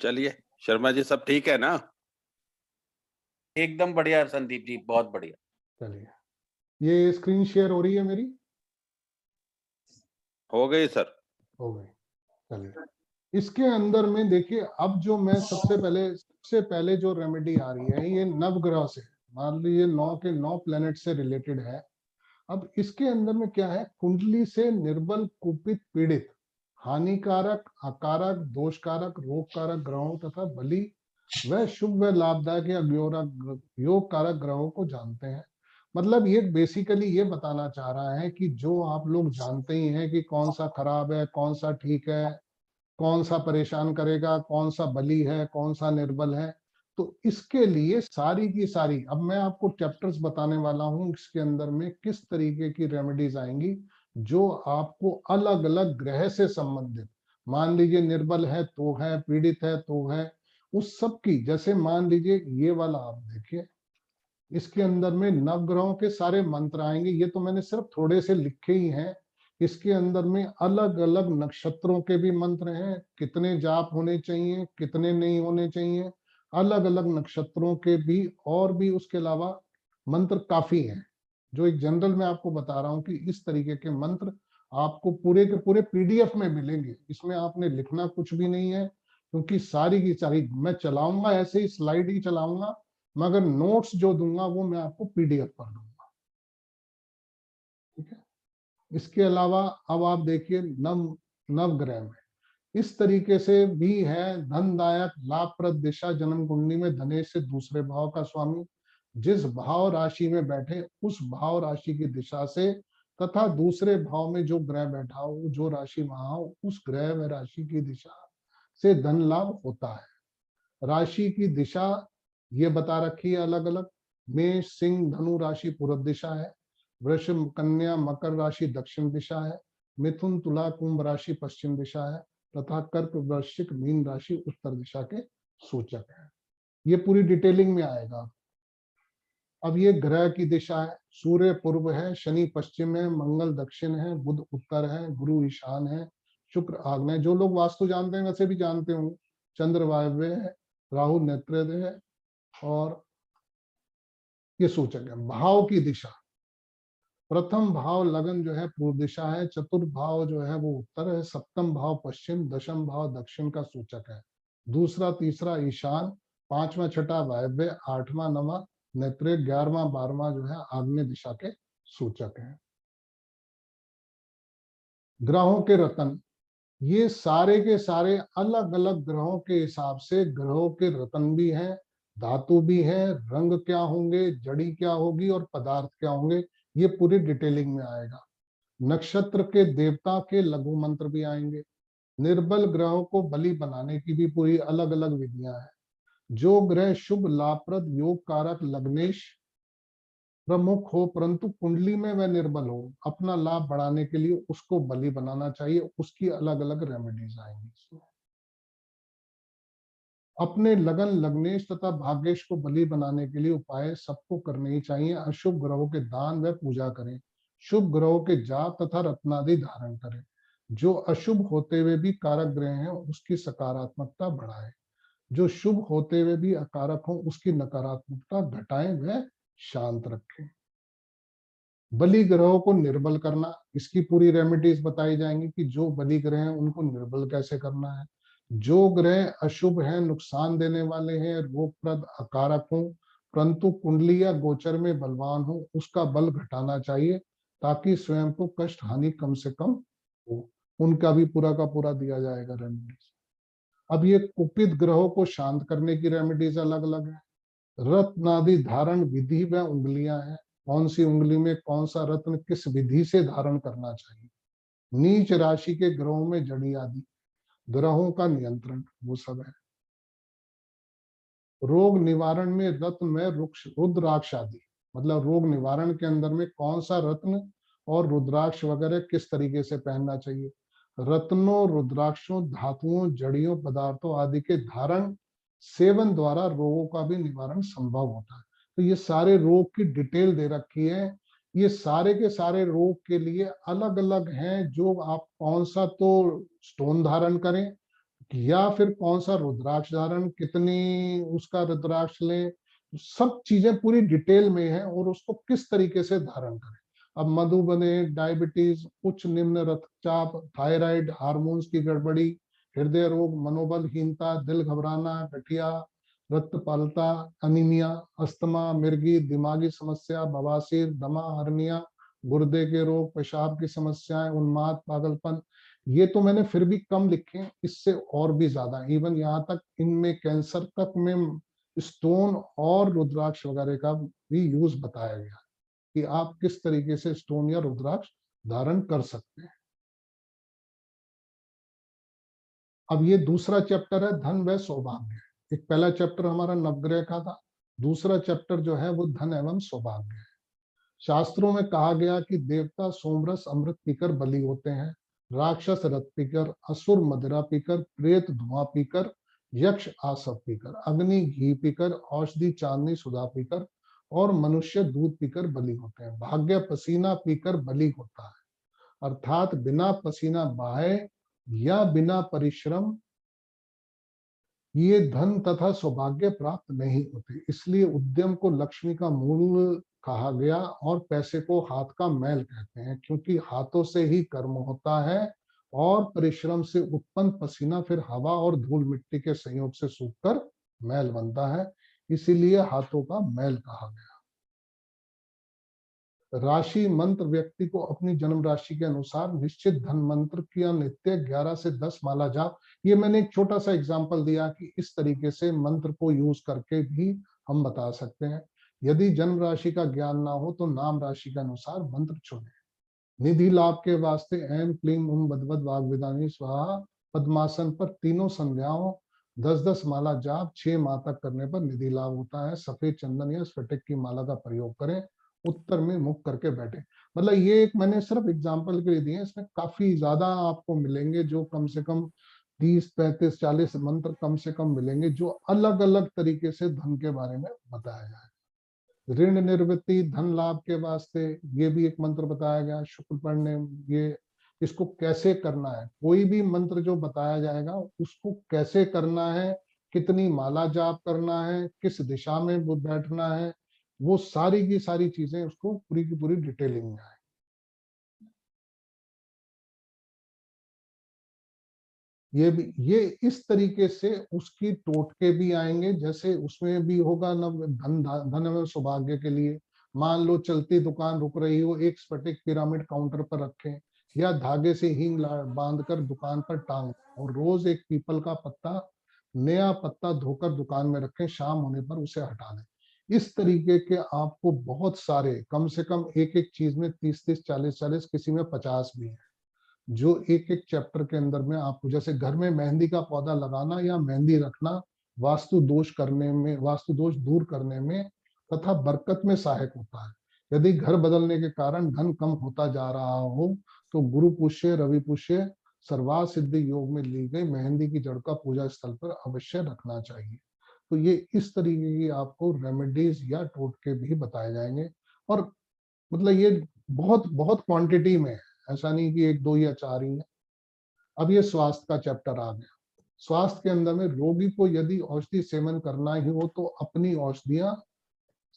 चलिए शर्मा जी, सब ठीक है ना? एकदम बढ़िया संदीप जी, बहुत बढ़िया। चलिए, ये स्क्रीन शेयर हो रही है मेरी? हो गई सर। हो गई। चलिए, इसके अंदर में देखिए, अब जो मैं सबसे पहले जो रेमेडी आ रही है, ये नवग्रह से, मान लीजिए 9 के 9 प्लेनेट से रिलेटेड है। अब इसके अंदर में क्या है, कुंडली से निर्बल, कुपित, पीड़ित, हानिकारक, अकारक, दोषकारक, रोगकारक ग्रहों तथा बलि व शुभ व लाभदायक या योग कारक ग्रहों को जानते हैं। मतलब ये बेसिकली ये बताना चाह रहा है कि जो आप लोग जानते ही हैं कि कौन सा खराब है, कौन सा ठीक है, कौन सा परेशान करेगा, कौन सा बली है, कौन सा निर्बल है, तो इसके लिए सारी की सारी, अब मैं आपको चैप्टर्स बताने वाला हूं, इसके अंदर में किस तरीके की रेमेडीज आएंगी जो आपको अलग अलग ग्रह से संबंधित, मान लीजिए निर्बल है तो है, पीड़ित है तो है, उस सब की, जैसे मान लीजिए ये वाला आप देखिए, इसके अंदर में नवग्रहों के सारे मंत्र आएंगे। ये तो मैंने सिर्फ थोड़े से लिखे ही हैं। इसके अंदर में अलग अलग नक्षत्रों के भी मंत्र हैं, कितने जाप होने चाहिए, कितने नहीं होने चाहिए, अलग अलग नक्षत्रों के भी, और भी उसके अलावा मंत्र काफी हैं, जो एक जनरल में आपको बता रहा हूं कि इस तरीके के मंत्र आपको पूरे के पूरे पीडीएफ में मिलेंगे। इसमें आपने लिखना कुछ भी नहीं है, क्योंकि सारी की सारी मैं चलाऊंगा, ऐसे ही स्लाइड ही चलाऊंगा, मगर नोट्स जो दूंगा वो मैं आपको पीडीएफ पर दूंगा। ठीक है। इसके अलावा अब आप देखिए नवग्रह में इस तरीके से भी है, धनदायक, लाभप्रद दिशा, जन्म कुंडली में धनेश से दूसरे भाव का स्वामी, जिस भाव राशि में बैठे उस भाव राशि की दिशा से तथा दूसरे भाव में जो ग्रह बैठा हो, जो राशि वहां हो, उस ग्रह व राशि की दिशा से धन लाभ होता है। राशि की दिशा ये बता रखी है अलग अलग, मेष, सिंह, धनु राशि पूर्व दिशा है, वृषभ, कन्या, मकर राशि दक्षिण दिशा है, मिथुन, तुला, कुंभ राशि पश्चिम दिशा है, तथा कर्क, वृश्चिक, मीन राशि उत्तर दिशा के सूचक है। ये पूरी डिटेलिंग में आएगा। अब ये ग्रह की दिशा है, सूर्य पूर्व है, शनि पश्चिम है, मंगल दक्षिण है, बुध उत्तर है, गुरु ईशान है, शुक्र आग्नेय, जो लोग वास्तु जानते हैं वैसे भी जानते होंगे, चंद्र वायव्य है, राहु नेत्रोदय है, और ये सूचक है। भाव की दिशा, प्रथम भाव लगन जो है पूर्व दिशा है, चतुर्थ भाव जो है वो उत्तर है, सप्तम भाव पश्चिम, दशम भाव दक्षिण का सूचक है, दूसरा तीसरा ईशान, पांचवा छठा वायव्य, आठवां नवा नेत्र, 11वां 12वां जो है आग्नेय दिशा के सूचक है। ग्रहों के रतन, ये सारे के सारे अलग अलग ग्रहों के हिसाब से ग्रहों के रतन भी हैं, धातु भी है, रंग क्या होंगे, जड़ी क्या होगी और पदार्थ क्या होंगे, ये पूरी डिटेलिंग में आएगा। नक्षत्र के देवता के लघु मंत्र भी आएंगे। निर्बल ग्रहों को बलि बनाने की भी पूरी अलग अलग विधियां हैं। जो ग्रह शुभ, लाभप्रद, योग कारक, लग्नेश प्रमुख हो परंतु कुंडली में वह निर्बल हो, अपना लाभ बढ़ाने के लिए उसको बलि बनाना चाहिए, उसकी अलग अलग रेमेडीज आएंगी इसमें। अपने लगन, लग्नेश तथा भाग्येश को बलि बनाने के लिए उपाय सबको करने ही चाहिए। अशुभ ग्रहों के दान व पूजा करें, शुभ ग्रहों के जाप तथा रत्नादि धारण करें। जो अशुभ होते हुए भी कारक ग्रह हैं उसकी सकारात्मकता बढ़ाएं, जो शुभ होते हुए भी अकारक हो उसकी नकारात्मकता घटाएं व शांत रखें। बलि ग्रहों को निर्बल करना, इसकी पूरी रेमेडीज बताई जाएंगी कि जो बलि ग्रह हैं उनको निर्बल कैसे करना है। जो ग्रह अशुभ हैं, नुकसान देने वाले हैं, रोगप्रद, अकारक हो परंतु कुंडली या गोचर में बलवान हो, उसका बल घटाना चाहिए ताकि स्वयं को कष्ट हानि कम से कम हो, उनका भी पूरा का पूरा दिया जाएगा रेमेडीज। अब ये कुपित ग्रहों को शांत करने की रेमेडीज अलग अलग है। रत्नादि धारण विधि व उंगलियां हैं, कौन सी उंगली में कौन सा रत्न किस विधि से धारण करना चाहिए। नीच राशि के ग्रहों में जड़ी आदि ग्रहों का नियंत्रण, वो सब है। रोग निवारण में रत्न में रुद्राक्ष आदि, मतलब रोग निवारण के अंदर में कौन सा रत्न और रुद्राक्ष वगैरह किस तरीके से पहनना चाहिए। रत्नों, रुद्राक्षों, धातुओं, जड़ियों, पदार्थों आदि के धारण सेवन द्वारा रोगों का भी निवारण संभव होता है। तो ये सारे रोग की डिटेल दे रखी है, ये सारे के सारे रोग के लिए अलग अलग हैं, जो आप कौन सा तो स्टोन धारण करें या फिर कौन सा रुद्राक्ष धारण, कितनी उसका रुद्राक्ष लें, सब चीजें पूरी डिटेल में है और उसको किस तरीके से धारण करें। अब मधुमेह, डायबिटीज, उच्च निम्न रक्तचाप, थायराइड, हार्मोन्स की गड़बड़ी, हृदय रोग, मनोबलहीनता, दिल घबराना, गठिया, रक्तपालता, अनीमिया, अस्थमा, मिर्गी, दिमागी समस्या, बवासीर, दमा, हर्निया, गुर्दे के रोग, पेशाब की समस्याएं, उन्माद, पागलपन, ये तो मैंने फिर भी कम लिखे हैं, इससे और भी ज्यादा, इवन यहाँ तक इनमें कैंसर तक में स्टोन और रुद्राक्ष वगैरह का भी यूज बताया गया कि आप किस तरीके से स्टोन या रुद्राक्ष धारण कर सकते हैं। अब ये दूसरा चैप्टर है धन व सौभाग्य। एक पहला चैप्टर हमारा नवग्रह का था, दूसरा चैप्टर जो है वो धन एवं सौभाग्य है। शास्त्रों में कहा गया कि देवता सोमरस अमृत पीकर बलि होते हैं, राक्षस रक्त पीकर, असुर मदिरा पीकर, प्रेत धुआं पीकर, यक्ष आसव पीकर, अग्नि घी पीकर, औषधि चांदनी सुधा पीकर और मनुष्य दूध पीकर बलि होते हैं। भाग्य पसीना पीकर बलि होता है, अर्थात बिना पसीना बहाए या बिना परिश्रम ये धन तथा सौभाग्य प्राप्त नहीं होते। इसलिए उद्यम को लक्ष्मी का मूल कहा गया और पैसे को हाथ का मैल कहते हैं, क्योंकि हाथों से ही कर्म होता है और परिश्रम से उत्पन्न पसीना फिर हवा और धूल मिट्टी के संयोग से सूखकर मैल बनता है, इसीलिए हाथों का मैल कहा गया। राशि मंत्र व्यक्ति को अपनी जन्म राशि के अनुसार निश्चित धन मंत्र की नित्य 11 से 10 माला जाप। ये मैंने एक छोटा सा एग्जांपल दिया कि इस तरीके से मंत्र को यूज करके भी हम बता सकते हैं। यदि जन्म राशि का ज्ञान ना हो तो नाम राशि के अनुसार मंत्र चुने। निधि लाभ के वास्ते ऐम क्लीम उम बदबद वाग्विदानी स्वाहा पद्मासन पर तीनों संध्याओं 10-10 माला जाप 6 माह तक करने पर निधि लाभ होता है। सफेद चंदन या स्फटिक की माला का प्रयोग करें, उत्तर में मुख करके बैठे। मतलब ये एक मैंने सिर्फ एग्जांपल के लिए दिए, इसमें काफी ज्यादा आपको मिलेंगे, जो कम से कम 30, 35, 40 मंत्र कम से कम मिलेंगे, जो अलग अलग तरीके से धन के बारे में बताया जाए। ऋण निवृत्ति, धन लाभ के वास्ते ये भी एक मंत्र बताया गया शुक्ल पढ़ने, ये इसको कैसे करना है, कोई भी मंत्र जो बताया जाएगा उसको कैसे करना है, कितनी माला जाप करना है, किस दिशा में वो बैठना है, वो सारी की सारी चीजें उसको पूरी की पूरी डिटेलिंग में आए। ये इस तरीके से उसकी टोटके भी आएंगे, जैसे उसमें भी होगा धन एवं सौभाग्य के लिए। मान लो चलती दुकान रुक रही हो, एक स्फटिक पिरामिड काउंटर पर रखें या धागे से हींग बांधकर दुकान पर टांग, और रोज एक पीपल का पत्ता, नया पत्ता धोकर दुकान में रखें, शाम होने पर उसे हटा दें। इस तरीके के आपको बहुत सारे, कम से कम एक एक चीज में 30-30, 40-40, किसी में 50 भी है, जो एक एक चैप्टर के अंदर में आपको, जैसे घर में मेहंदी का पौधा लगाना या मेहंदी रखना वास्तु दोष करने में, वास्तु दोष दूर करने में तथा बरकत में सहायक होता है। यदि घर बदलने के कारण धन कम होता जा रहा हो तो गुरु पुष्य, रवि पुष्य, सर्वार्थ सिद्धि योग में ली गई मेहंदी की जड़ का पूजा स्थल पर अवश्य रखना चाहिए। तो ये इस तरीके की आपको रेमेडीज या टोटके भी बताए जाएंगे, और मतलब ये बहुत बहुत क्वांटिटी में है, ऐसा नहीं कि 1, 2 या 4 ही है। अब ये स्वास्थ्य का चैप्टर आ गया। स्वास्थ्य के अंदर में रोगी को यदि औषधि सेवन करना ही हो तो अपनी औषधियां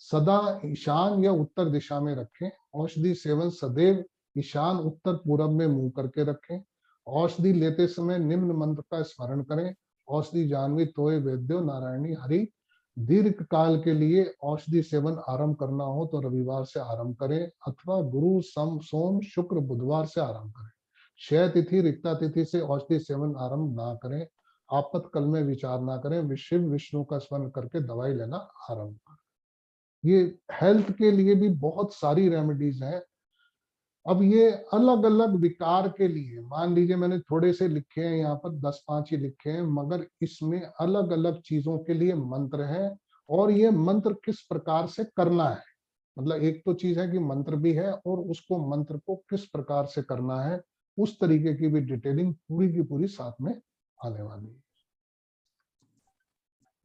सदा ईशान या उत्तर दिशा में रखें। औषधि सेवन सदैव ईशान उत्तर पूरब में मुंह करके रखें। औषधि लेते समय निम्न मंत्र का स्मरण करें। औषधि जानवी तोय वैद्यो नारायणी हरि। दीर्घ काल के लिए औषधि सेवन आरंभ करना हो तो रविवार से आरंभ करें अथवा गुरु, सोम, शुक्र, बुधवार से आरंभ करें। क्षय तिथि, रिक्ता तिथि से औषधि सेवन आरंभ ना करें। आपातकाल में विचार ना करें। शिव विष्णु का स्मरण करके दवाई लेना आरंभ करें। ये हेल्थ के लिए भी बहुत सारी रेमेडीज हैं। अब ये अलग अलग विकार के लिए, मान लीजिए मैंने थोड़े से लिखे हैं यहाँ पर, 10-5 ही लिखे हैं, मगर इसमें अलग अलग चीजों के लिए मंत्र है, और ये मंत्र किस प्रकार से करना है। मतलब एक तो चीज है कि मंत्र भी है, और उसको मंत्र को किस प्रकार से करना है उस तरीके की भी डिटेलिंग पूरी की पूरी साथ में आने वाली है।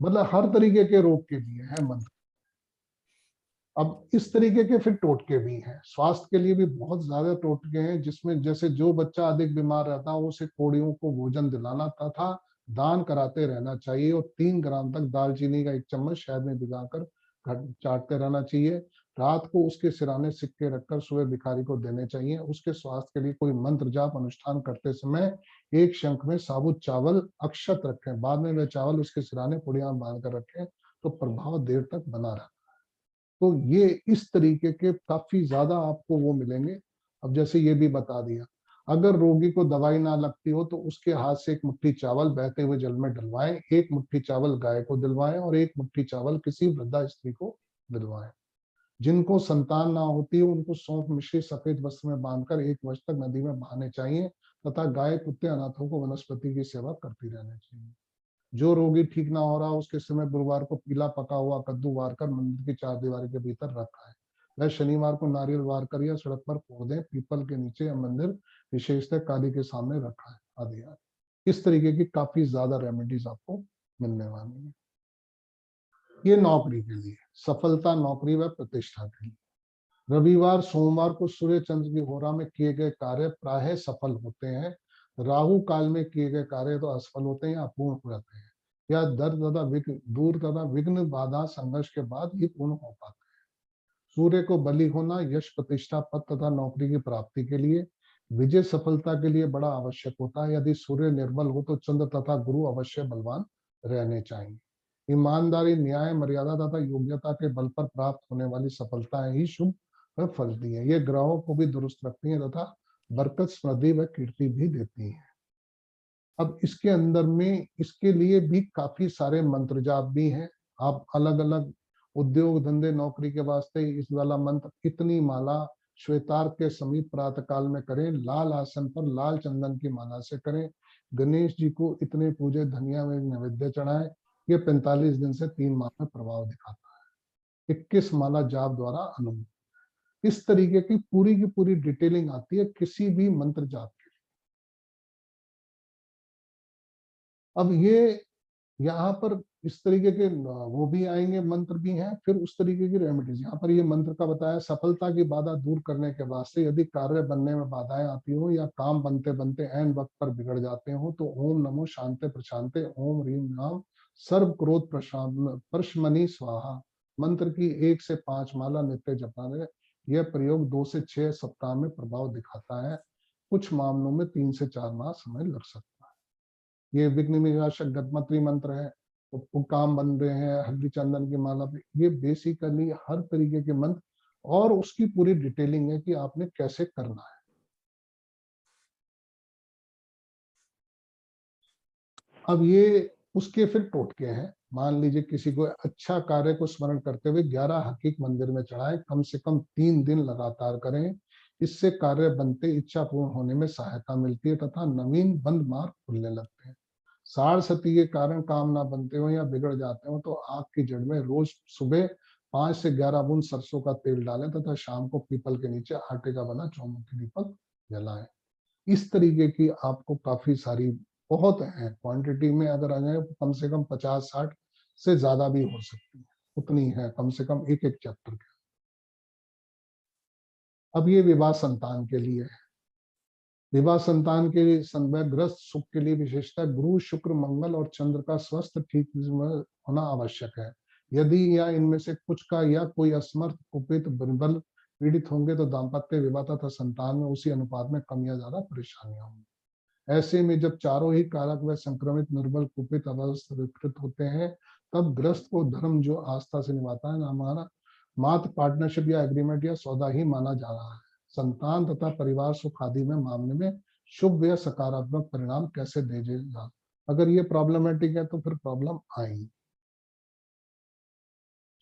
मतलब हर तरीके के रोग के लिए है मंत्र। अब इस तरीके के फिर टोटके भी हैं, स्वास्थ्य के लिए भी बहुत ज्यादा टोटके हैं, जिसमें जैसे जो बच्चा अधिक बीमार रहता है उसे कोड़ियों को भोजन दिलाना तथा दान कराते रहना चाहिए, और 3 ग्राम तक दालचीनी का 1 चम्मच शहद में भिगाकर चाटते रहना चाहिए। रात को उसके सिराने सिक्के रखकर सुबह भिखारी को देने चाहिए। उसके स्वास्थ्य के लिए कोई मंत्र जाप अनुष्ठान करते समय एक शंख में साबुत चावल अक्षत रखें, बाद में वह चावल उसके सिराने पुड़िया बांध कर रखें, तो प्रभाव देर तक बना रहता है। तो ये इस तरीके के काफी ज्यादा आपको वो मिलेंगे। अब जैसे ये भी बता दिया, अगर रोगी को दवाई ना लगती हो तो उसके हाथ से 1 मुट्ठी चावल बहते हुए जल में डलवाएं, 1 मुट्ठी चावल गाय को दिलवाएं और 1 मुट्ठी चावल किसी वृद्धा स्त्री को दिलवाएं। जिनको संतान ना होती हो उनको सौंफ मिश्री सफेद वस्त्र में बांधकर 1 वर्ष तक नदी में बहाने चाहिए, तथा गाय कुत्ते अनाथों को वनस्पति की सेवा करती रहनी चाहिए। जो रोगी ठीक ना हो रहा उसके समय गुरुवार को पीला पका हुआ कद्दू वार कर मंदिर की 4 दीवारी के भीतर रखा है। वह शनिवार को नारियल वार कर या सड़क पर फोड़ दें, पीपल के नीचे या मंदिर विशेषतः काली के सामने रखा है, आदि आदि। इस तरीके की काफी ज्यादा रेमेडीज आपको मिलने वाली है। ये नौकरी के लिए, सफलता नौकरी व प्रतिष्ठा के लिए। रविवार सोमवार को सूर्य चंद्र की होरा में किए गए कार्य प्रायः सफल होते हैं। राहु काल में किए गए कार्य तो असफल होते हैं या अपूर्ण रहते हैं, या दर्द तथा दूर तथा विघ्न बाधा संघर्ष के बाद ही पूर्ण हो पाते हैं। सूर्य को बलि होना यश प्रतिष्ठा पद तथा नौकरी की प्राप्ति के लिए, विजय सफलता के लिए बड़ा आवश्यक होता है। यदि सूर्य निर्बल हो तो चंद्र तथा गुरु अवश्य बलवान रहने चाहिए। ईमानदारी न्याय मर्यादा तथा योग्यता के बल पर प्राप्त होने वाली सफलताएं ही शुभ व फलती है। ये ग्रहों को भी दुरुस्त रखती है तथा बरकत समृद्धि व कीर्ति भी देती है। अब इसके अंदर में इसके लिए भी काफी सारे मंत्र जाप भी हैं। आप अलग अलग उद्योग धंधे नौकरी के वास्ते इस वाला मंत्र, इतनी माला श्वेतार के समीप प्रातः काल में करें, लाल आसन पर लाल चंदन की माला से करें। गणेश जी को इतने पूजे धनिया में नैवेद्य चढ़ाएं। ये 45 दिन से 3 माह में प्रभाव दिखाता है। 21 माला जाप द्वारा अनुभव। इस तरीके की पूरी डिटेलिंग आती है किसी भी मंत्र जाप की। अब ये यहाँ पर इस तरीके के वो भी आएंगे, मंत्र भी हैं, फिर उस तरीके की रेमेडीज। यहाँ पर ये मंत्र का बताया, सफलता की बाधा दूर करने के वास्ते यदि कार्य बनने में बाधाएं आती हो या काम बनते बनते ऐन वक्त पर बिगड़ जाते हो तो ओम नमो शांते प्रशांते ओम ह्रीम नाम सर्व क्रोध प्रशमनी स्वाहा मंत्र की 1 से 5 माला नित्य जपाने। यह प्रयोग 2 से 6 सप्ताह में प्रभाव दिखाता है। कुछ मामलों में 3 से 4 माह समय लग सकता है। ये विघ्न निराशक गतमत्री मंत्र है, तो काम बन रहे हैं हल्दी चंदन की माला पे। ये बेसिकली हर तरीके के मंत्र और उसकी पूरी डिटेलिंग है कि आपने कैसे करना है। अब ये उसके फिर टोटके हैं। मान लीजिए किसी को अच्छा कार्य को स्मरण करते हुए 11 हकीक मंदिर में चढ़ाए, कम से कम 3 दिन लगातार करें। इससे कार्य बनते इच्छा पूर्ण होने में सहायता मिलती है तथा नवीन बंद मार्ग खुलने लगते हैं। साढ़ सती के कारण काम ना बनते हो या बिगड़ जाते हो तो आग की जड़ में रोज सुबह 5 से 11 बूंद सरसों का तेल डालें तथा शाम को पीपल के नीचे आटे का बना चौमुखी दीपक जलाएं। इस तरीके की आपको काफी सारी बहुत है क्वांटिटी में, अगर आ जाए कम से कम 50-60 से ज्यादा भी हो सकती है, उतनी है कम से कम एक एक चैप्टर के। अब ये विवाह संतान के लिए है। विवाह संतान के संग्रस्त सुख के लिए विशेषतः गुरु शुक्र मंगल और चंद्र का स्वस्थ ठीक होना आवश्यक है। यदि या इनमें से कुछ का या कोई असमर्थ कुपित दुर्बल पीड़ित होंगे तो दाम्पत्य विवाह तथा संतान में उसी अनुपात में कम या ज्यादा परेशानियां होंगी। ऐसे में जब चारों ही कारक व संक्रमित निर्बल कुपित अवस्था विकृत होते हैं तब ग्रस्त को धर्म जो आस्था से निभाता है हमारा मात्र पार्टनरशिप या एग्रीमेंट या सौदा ही माना जा रहा है। संतान तथा परिवार सुख आदि में मामले में शुभ या सकारात्मक परिणाम कैसे देगा। अगर ये प्रॉब्लमेटिक है तो फिर प्रॉब्लम आएगी।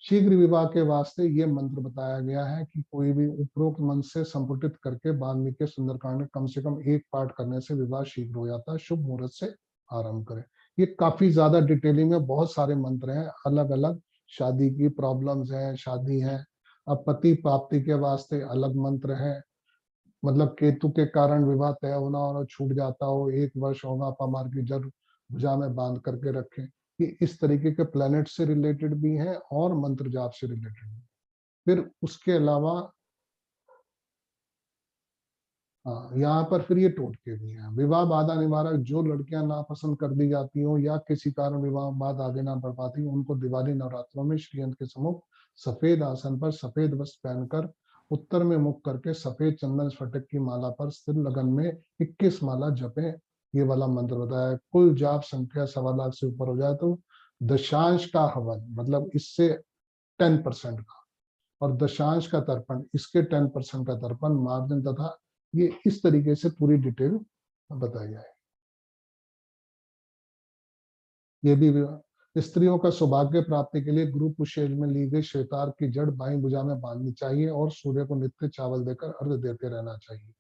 शीघ्र विवाह के वास्ते ये मंत्र बताया गया है कि कोई भी उपरोक्त मंत्र से संपुटित करके वाल्मीकि सुंदरकांड कम से कम 1 पाठ करने से विवाह शीघ्र हो जाता है। शुभ मुहूर्त से आरंभ करें। ये काफी ज्यादा डिटेलिंग में बहुत सारे मंत्र हैं, अलग अलग शादी की प्रॉब्लम्स है, शादी है। अब पति प्राप्ति के वास्ते अलग मंत्र है, मतलब केतु के कारण विवाह तय होना और छूट जाता हो, 1 वर्ष होगा पमार की जड़ भुजा में बांध करके रखें। ये इस तरीके के प्लैनेट से रिलेटेड भी हैं और मंत्र जाप से रिलेटेड भी। फिर उसके अलावा हाँ, यहाँ पर फिर ये टोटके भी हैं। विवाह बाधा निवारक, जो लड़कियां नापसंद कर दी जाती हो या किसी कारण विवाह बाद आगे ना बढ़ पाती, उनको दिवाली नवरात्रों में श्रीयंत्र के सम्मुख सफेद आसन पर सफेद वस्त्र पहनकर उत्तर में मुख करके सफेद चंदन स्फटिक की माला पर स्थिर लगन में 21 माला जपें। ये वाला मंत्र बताया है। कुल जाप संख्या 1.25 लाख से ऊपर हो जाए तो दशांश का हवन, मतलब इससे 10% का, और दशांश का तर्पण, इसके 10% का तर्पण, मार्जन, तथा ये इस तरीके से पूरी डिटेल बताई जाए। ये भी स्त्रियों का सौभाग्य प्राप्ति के लिए गुरु पुष्य में ली गई श्वेतार की जड़ बाईं भुजा में बांधनी चाहिए और सूर्य को नित्य चावल देकर अर्घ देते रहना चाहिए।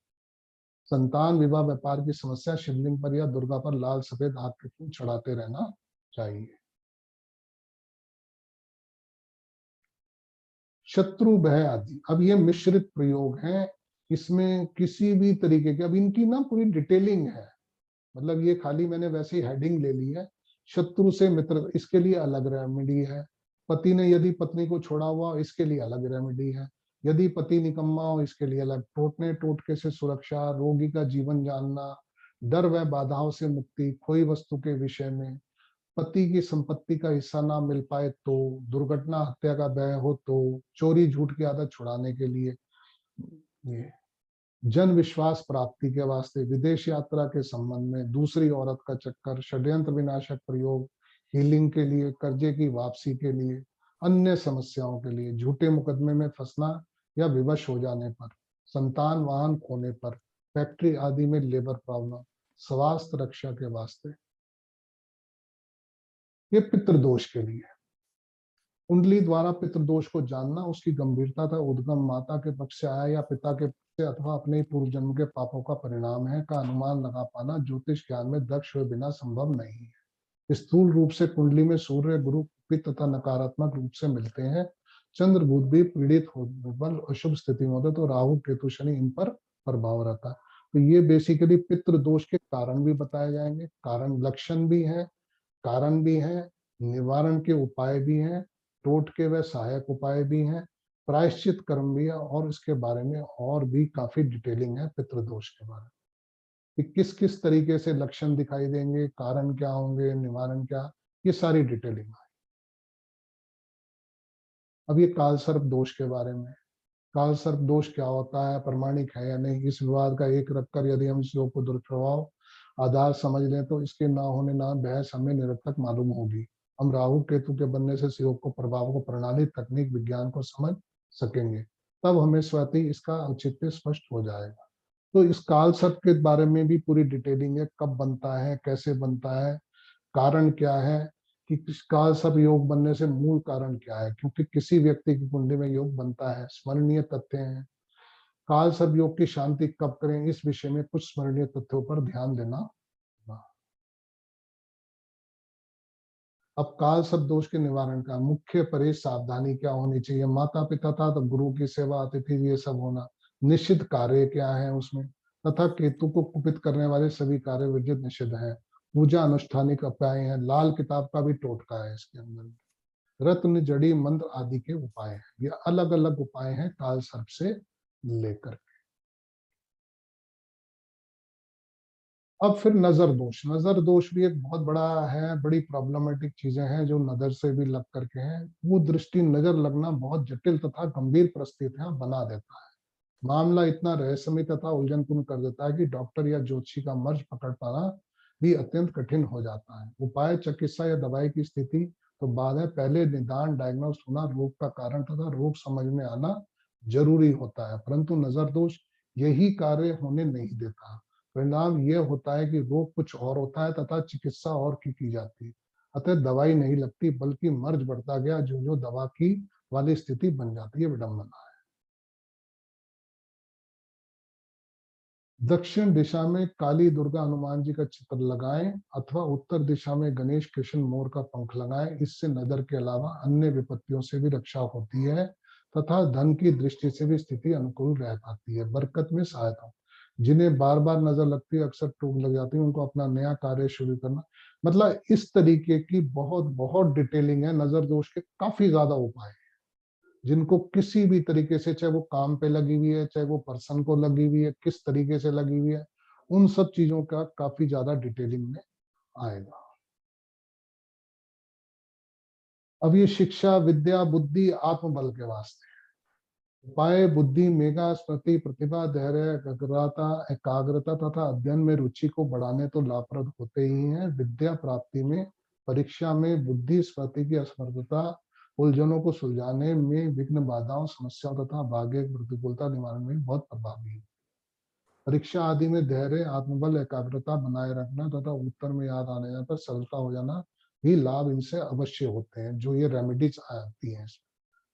संतान, विवाह, व्यापार की समस्या, शिवलिंग पर या दुर्गा पर लाल सफेद आग के फूल चढ़ाते रहना चाहिए। शत्रु भय आदि, अब ये मिश्रित प्रयोग हैं, इसमें किसी भी तरीके के, अब इनकी ना पूरी डिटेलिंग है, मतलब ये खाली मैंने वैसे ही हेडिंग ले ली है। शत्रु से मित्र, इसके लिए अलग रेमेडी है। पति ने यदि पत्नी को छोड़ा हुआ, इसके लिए अलग रेमेडी है। यदि पति निकम्मा हो, इसके लिए अलग। टोटने टोटके से सुरक्षा, रोगी का जीवन जानना, डर व बाधाओं से मुक्ति, खोई वस्तु के विषय में, पति की संपत्ति का हिस्सा ना मिल पाए तो, दुर्घटना हत्या का भय हो तो, चोरी झूठ की आदत छुड़ाने के लिए, ये जन विश्वास प्राप्ति के वास्ते, विदेश यात्रा के संबंध में, दूसरी औरत का चक्कर, षड्यंत्र विनाशक प्रयोग, हीलिंग के लिए, कर्जे की वापसी के लिए, अन्य समस्याओं के लिए, झूठे मुकदमे में फंसना या विवश हो जाने पर, संतान वाहन खोने पर, फैक्ट्री आदि में लेबर प्रॉब्लम, स्वास्थ्य रक्षा के वास्ते, ये पितृदोष के लिए। कुंडली द्वारा पितृदोष को जानना, उसकी गंभीरता था उद्गम माता के पक्ष से आया या पिता के पक्ष से अथवा अपने ही पूर्व जन्म के पापों का परिणाम है का अनुमान लगा पाना ज्योतिष ज्ञान में दक्ष हुए बिना संभव नहीं है। स्थूल रूप से कुंडली में सूर्य, गुरु, पित्त तथा नकारात्मक रूप से मिलते हैं। चंद्र, बुध भी पीड़ित हो, बल अशुभ स्थिति में होते तो राहु, केतु, शनि इन पर प्रभाव रहता है। तो ये बेसिकली पितृदोष के कारण भी बताए जाएंगे, कारण लक्षण भी है, कारण भी है, निवारण के उपाय भी हैं, टोटके व सहायक उपाय भी हैं, प्रायश्चित कर्म भी है, और इसके बारे में और भी काफी डिटेलिंग है पितृदोष के बारे में कि किस किस तरीके से लक्षण दिखाई देंगे, कारण क्या होंगे, निवारण क्या, ये सारी डिटेलिंग है। अब ये काल सर्प दोष के बारे में, काल सर्प दोष क्या होता है, प्रमाणिक है या नहीं, इस विवाद का एक रखकर यदि हम इस योग को दुष्प्रभाव आधार समझ लें तो इसके ना होने ना बहस हमें निरर्थक मालूम होगी। हम राहु केतु के बनने से इस योग को, प्रभाव को, प्रणाली, तकनीक, विज्ञान को समझ सकेंगे, तब हमें स्वतः ही इसका औचित्य स्पष्ट हो जाएगा। तो इस काल सर्प के बारे में भी पूरी डिटेलिंग है, कब बनता है, कैसे बनता है, कारण क्या है, कि किस काल सर्प योग बनने से मूल कारण क्या है, क्योंकि किसी व्यक्ति की कुंडली में योग बनता है, स्मरणीय तथ्य हैं। काल सर्प योग की शांति कब करें, इस विषय में कुछ स्मरणीय तथ्यों पर ध्यान देना होगा। अब काल सर्प दोष के निवारण का मुख्य परहेज, सावधानी क्या होनी चाहिए, माता पिता था तो गुरु की सेवा, अतिथि, ये सब होना, निषिद्ध कार्य क्या है उसमें, तथा केतु को कुपित करने वाले सभी कार्य विजित निषिद्ध हैं। पूजा अनुष्ठानिक उपाय हैं, लाल किताब का भी टोटका है इसके अंदर, रत्न, जड़ी, मंत्र आदि के उपाय हैं। ये अलग अलग उपाय हैं काल सर्प से लेकर। अब फिर नजर दोष, नजर दोष भी एक बहुत बड़ा है, बड़ी प्रॉब्लमेटिक चीजें हैं जो नजर से भी लग करके हैं। वो दृष्टि, नजर लगना बहुत जटिल तथा गंभीर परिस्थितियां बना देता है। मामला इतना रहस्यमय तथा उलझनपूर्ण कर देता है कि डॉक्टर या ज्योतिषी का मर्ज पकड़ पाना भी अत्यंत कठिन हो जाता है। उपाय, चिकित्सा या दवाई की स्थिति तो बाद है, पहले निदान, डायग्नोस होना, रोग का कारण तथा रोग समझ में आना जरूरी होता है, परंतु नजर दोष यही कार्य होने नहीं देता। परिणाम यह होता है कि रोग कुछ और होता है तथा चिकित्सा और की जाती है। अतः दवाई नहीं लगती, बल्कि मर्ज बढ़ता गया, जो दवा की वाली स्थिति बन जाती है, विडंबना है। दक्षिण दिशा में काली दुर्गा हनुमान जी का चित्र लगाएं अथवा उत्तर दिशा में गणेश, कृष्ण, मोर का पंख लगाएं। इससे नजर के अलावा अन्य विपत्तियों से भी रक्षा होती है तथा धन की दृष्टि से भी स्थिति अनुकूल रह पाती है, बरकत में सहायता। जिन्हें बार बार नजर लगती है, अक्सर टूक लग जाती है, उनको अपना नया कार्य शुरू करना, मतलब इस तरीके की बहुत बहुत डिटेलिंग है। नजर दोष के काफी ज्यादा उपाय, जिनको किसी भी तरीके से, चाहे वो काम पे लगी हुई है, चाहे वो पर्सन को लगी हुई है, किस तरीके से लगी हुई है, उन सब चीजों का काफी ज्यादा डिटेलिंग में आएगा। अब ये शिक्षा, विद्या, बुद्धि, आत्मबल के वास्ते उपाय बुद्धि, मेधा, स्मृति, प्रतिभा, धैर्य, एकाग्रता तथा अध्ययन में रुचि को बढ़ाने तो लाभप्रद होते ही हैं। विद्या प्राप्ति में, परीक्षा में बुद्धि स्मृति की असमर्थता, उलझनों को सुलझाने में, विघ्न बाधाओं समस्याओं तथा भाग्य प्रतिकूलता निवारण में बहुत प्रभावी है। परीक्षा आदि में धैर्य, आत्मबल, एकाग्रता बनाए रखना तथा उत्तर में याद आने पर सरलता हो जाना भी लाभ इनसे अवश्य होते हैं, जो ये रेमेडीज आती हैं।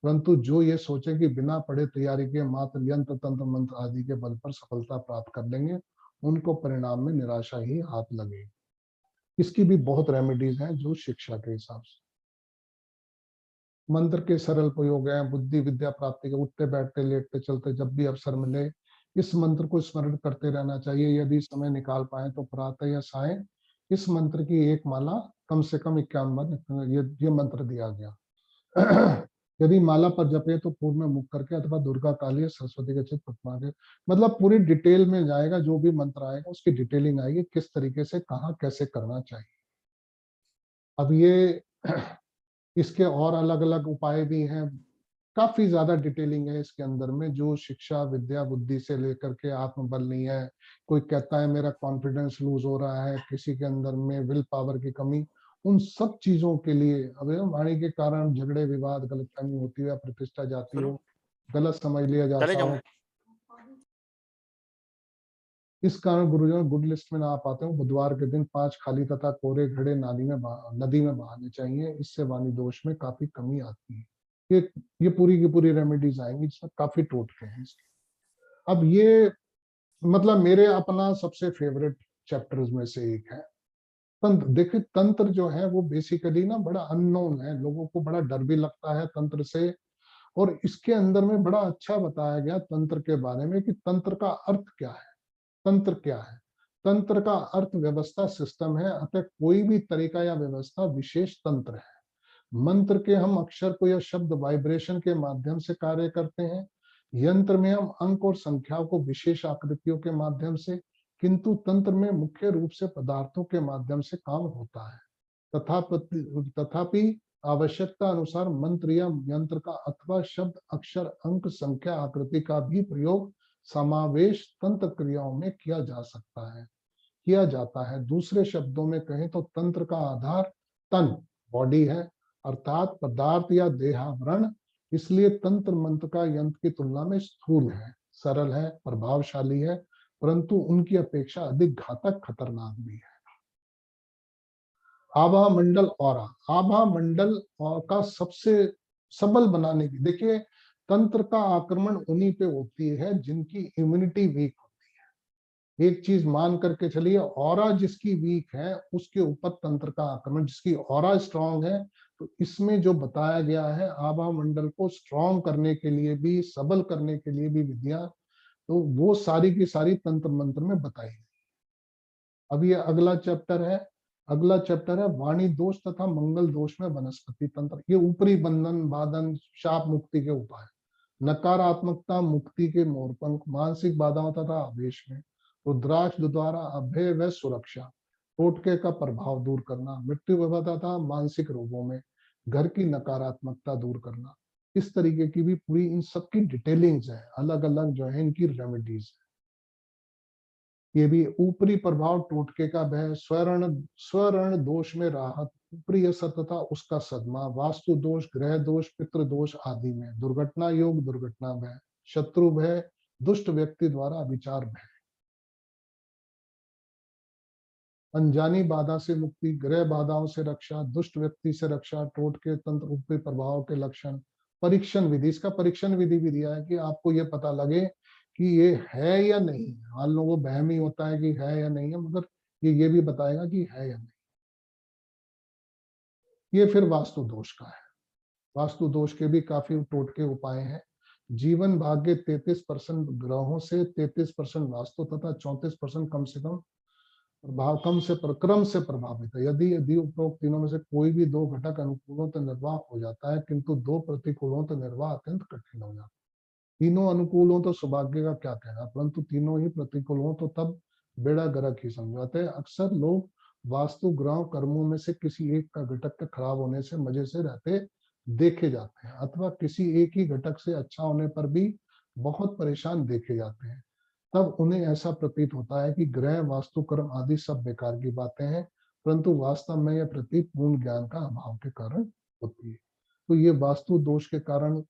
परंतु जो ये सोचे कि बिना पढ़े तैयारी के मात्र यंत्र तंत्र मंत्र आदि के बल पर सफलता प्राप्त कर लेंगे, उनको परिणाम में निराशा ही हाथ लगेगी। इसकी भी बहुत रेमेडीज हैं जो शिक्षा के हिसाब से। मंत्र के सरल प्रयोग हैं। बुद्धि विद्या प्राप्ति के, उठते बैठते लेटते चलते जब भी अवसर मिले इस मंत्र को स्मरण करते रहना चाहिए। यदि समय निकाल पाए तो प्रातः या साय इस मंत्र की एक माला कम से कम 51 बार ये मंत्र दिया गया। यदि माला पर जपे तो पूर्व में मुख करके अथवा दुर्गा काली सरस्वती के चित्र प्रतिमा के, मतलब पूरी डिटेल में जाएगा। जो भी मंत्र आएगा उसकी डिटेलिंग आएगी, किस तरीके से कहाँ कैसे करना चाहिए। अब ये इसके और अलग अलग उपाय भी हैं, काफी ज्यादा डिटेलिंग है इसके अंदर में। जो शिक्षा विद्या बुद्धि से लेकर के आत्मबल नहीं है, कोई कहता है मेरा कॉन्फिडेंस लूज हो रहा है, किसी के अंदर में विल पावर की कमी, उन सब चीजों के लिए, अब वाणी के कारण झगड़े विवाद गलतफहमी होती है, प्रतिष्ठा जाती हो, गलत समझ लिया चले जाता जाओ। हो, इस कारण गुरुजन गुड लिस्ट में ना आ पाते हो। बुधवार के दिन 5 खाली तथा कोरे घड़े नदी में बहाने चाहिए। इससे वाणी दोष में काफी कमी आती है। ये पूरी की पूरी रेमेडीज आएंगी, जिसमें काफी टोटके हैं इसके। अब ये मतलब मेरे अपना सबसे फेवरेट चैप्टर्स में से एक है तंत्र। देखिए तंत्र जो है वो बेसिकली ना बड़ा अननोन है, लोगों को बड़ा डर भी लगता है तंत्र से। और इसके अंदर में बड़ा अच्छा बताया गया तंत्र के बारे में कि तंत्र का अर्थ क्या है। तंत्र क्या है? तंत्र का अर्थ व्यवस्था, सिस्टम है। अतः कोई भी तरीका या व्यवस्था विशेष तंत्र है। मंत्र के हम अक्षर को या शब्द वाइब्रेशन के माध्यम से कार्य करते हैं। यंत्र में हम अंक और संख्याओं को विशेष आकृतियों के माध्यम से, किंतु तंत्र में मुख्य रूप से पदार्थों के माध्यम से काम होता है। तथापि आवश्यकता अनुसार मंत्र या यंत्र का अथवा शब्द अक्षर अंक संख्या आकृति का भी प्रयोग समावेश तंत्र क्रियाओं में किया जाता है। दूसरे शब्दों में कहें तो तंत्र का आधार तन, बॉडी है, अर्थात पदार्थ या देहावरण। इसलिए तंत्र मंत्र का यंत्र की तुलना में स्थूल है, सरल है, प्रभावशाली है, परंतु उनकी अपेक्षा अधिक घातक खतरनाक भी है। आभा मंडल आभा मंडल का सबसे सबल बनाने की, देखिए तंत्र का आक्रमण उन्हीं पे होती है जिनकी इम्यूनिटी वीक होती है। एक चीज मान करके चलिए, ऑरा जिसकी वीक है उसके ऊपर तंत्र का आक्रमण, जिसकी ऑरा स्ट्रांग है। तो इसमें जो बताया गया है आभा मंडल को स्ट्रांग करने के लिए भी, सबल करने के लिए भी विधियां, तो वो सारी की सारी तंत्र मंत्र में बताई गई। अब ये अगला चैप्टर है वाणी दोष तथा मंगल दोष में वनस्पति तंत्र। ये ऊपरी बंधन बाधन शाप मुक्ति के उपाय, नकारात्मकता मुक्ति के मोरपंख, मानसिक बाधाओं तथा आवेश में, रुद्राक्ष द्वारा अभय व सुरक्षा, टोटके का प्रभाव दूर करना, मृत्यु विपद तथा मानसिक रोगों में घर की नकारात्मकता दूर करना। इस तरीके की भी पूरी इन सबकी डिटेलिंग्स है, अलग अलग जो है इनकी रेमेडीज है। ये भी ऊपरी प्रभाव टोटके का भय, स्वर्ण दोष में राहत, ऊपरी असर तथा उसका सदमा, वास्तु दोष, ग्रह दोष, पितृ दोष आदि में, दुर्घटना योग, दुर्घटना भय, शत्रु भय, दुष्ट व्यक्ति द्वारा विचार भय, अनजानी बाधा से मुक्ति, ग्रह बाधाओं से रक्षा, दुष्ट व्यक्ति से रक्षा, टोटके तंत्र ऊपरी प्रभाव के लक्षण, परीक्षण विधि। इसका परीक्षण विधि भी दिया है कि आपको ये पता लगे कि ये है या नहीं। मान लो वो बहम ही होता है कि है या नहीं है, मगर ये भी बताएगा कि है या नहीं। ये फिर वास्तु दोष का है। वास्तु दोष के भी काफी टोटके उपाय हैं। जीवन भाग्य 33% ग्रहों से, 33% वास्तु तथा 34% कम से कम प्रभाव क्रम से प्रभावित है। यदि यदि उपरोक्त तीनों में से कोई भी दो घटक अनुकूलों तो निर्वाह हो जाता है, किंतु दो प्रतिकूलों तो निर्वाह अत्यंत कठिन हो जाता है। तीनों अनुकूल हो तो सौभाग्य का क्या कहना, परंतु तीनों ही प्रतिकूल हो तो तब बेड़ा गर्क ही समझाते हैं। अक्सर लोग वास्तु ग्रह कर्मों में से किसी एक का घटक के खराब होने से मजे से रहते देखे जाते हैं, अथवा किसी एक ही घटक से अच्छा होने पर भी बहुत परेशान देखे जाते हैं। तब उन्हें ऐसा प्रतीत होता है कि ग्रह, वास्तु, कर्म आदि सब बेकार की बातें हैं, परंतु वास्तव में यह प्रतीत पूर्ण ज्ञान का अभाव के कारण होती है। तो ये वास्तु दोष के कारण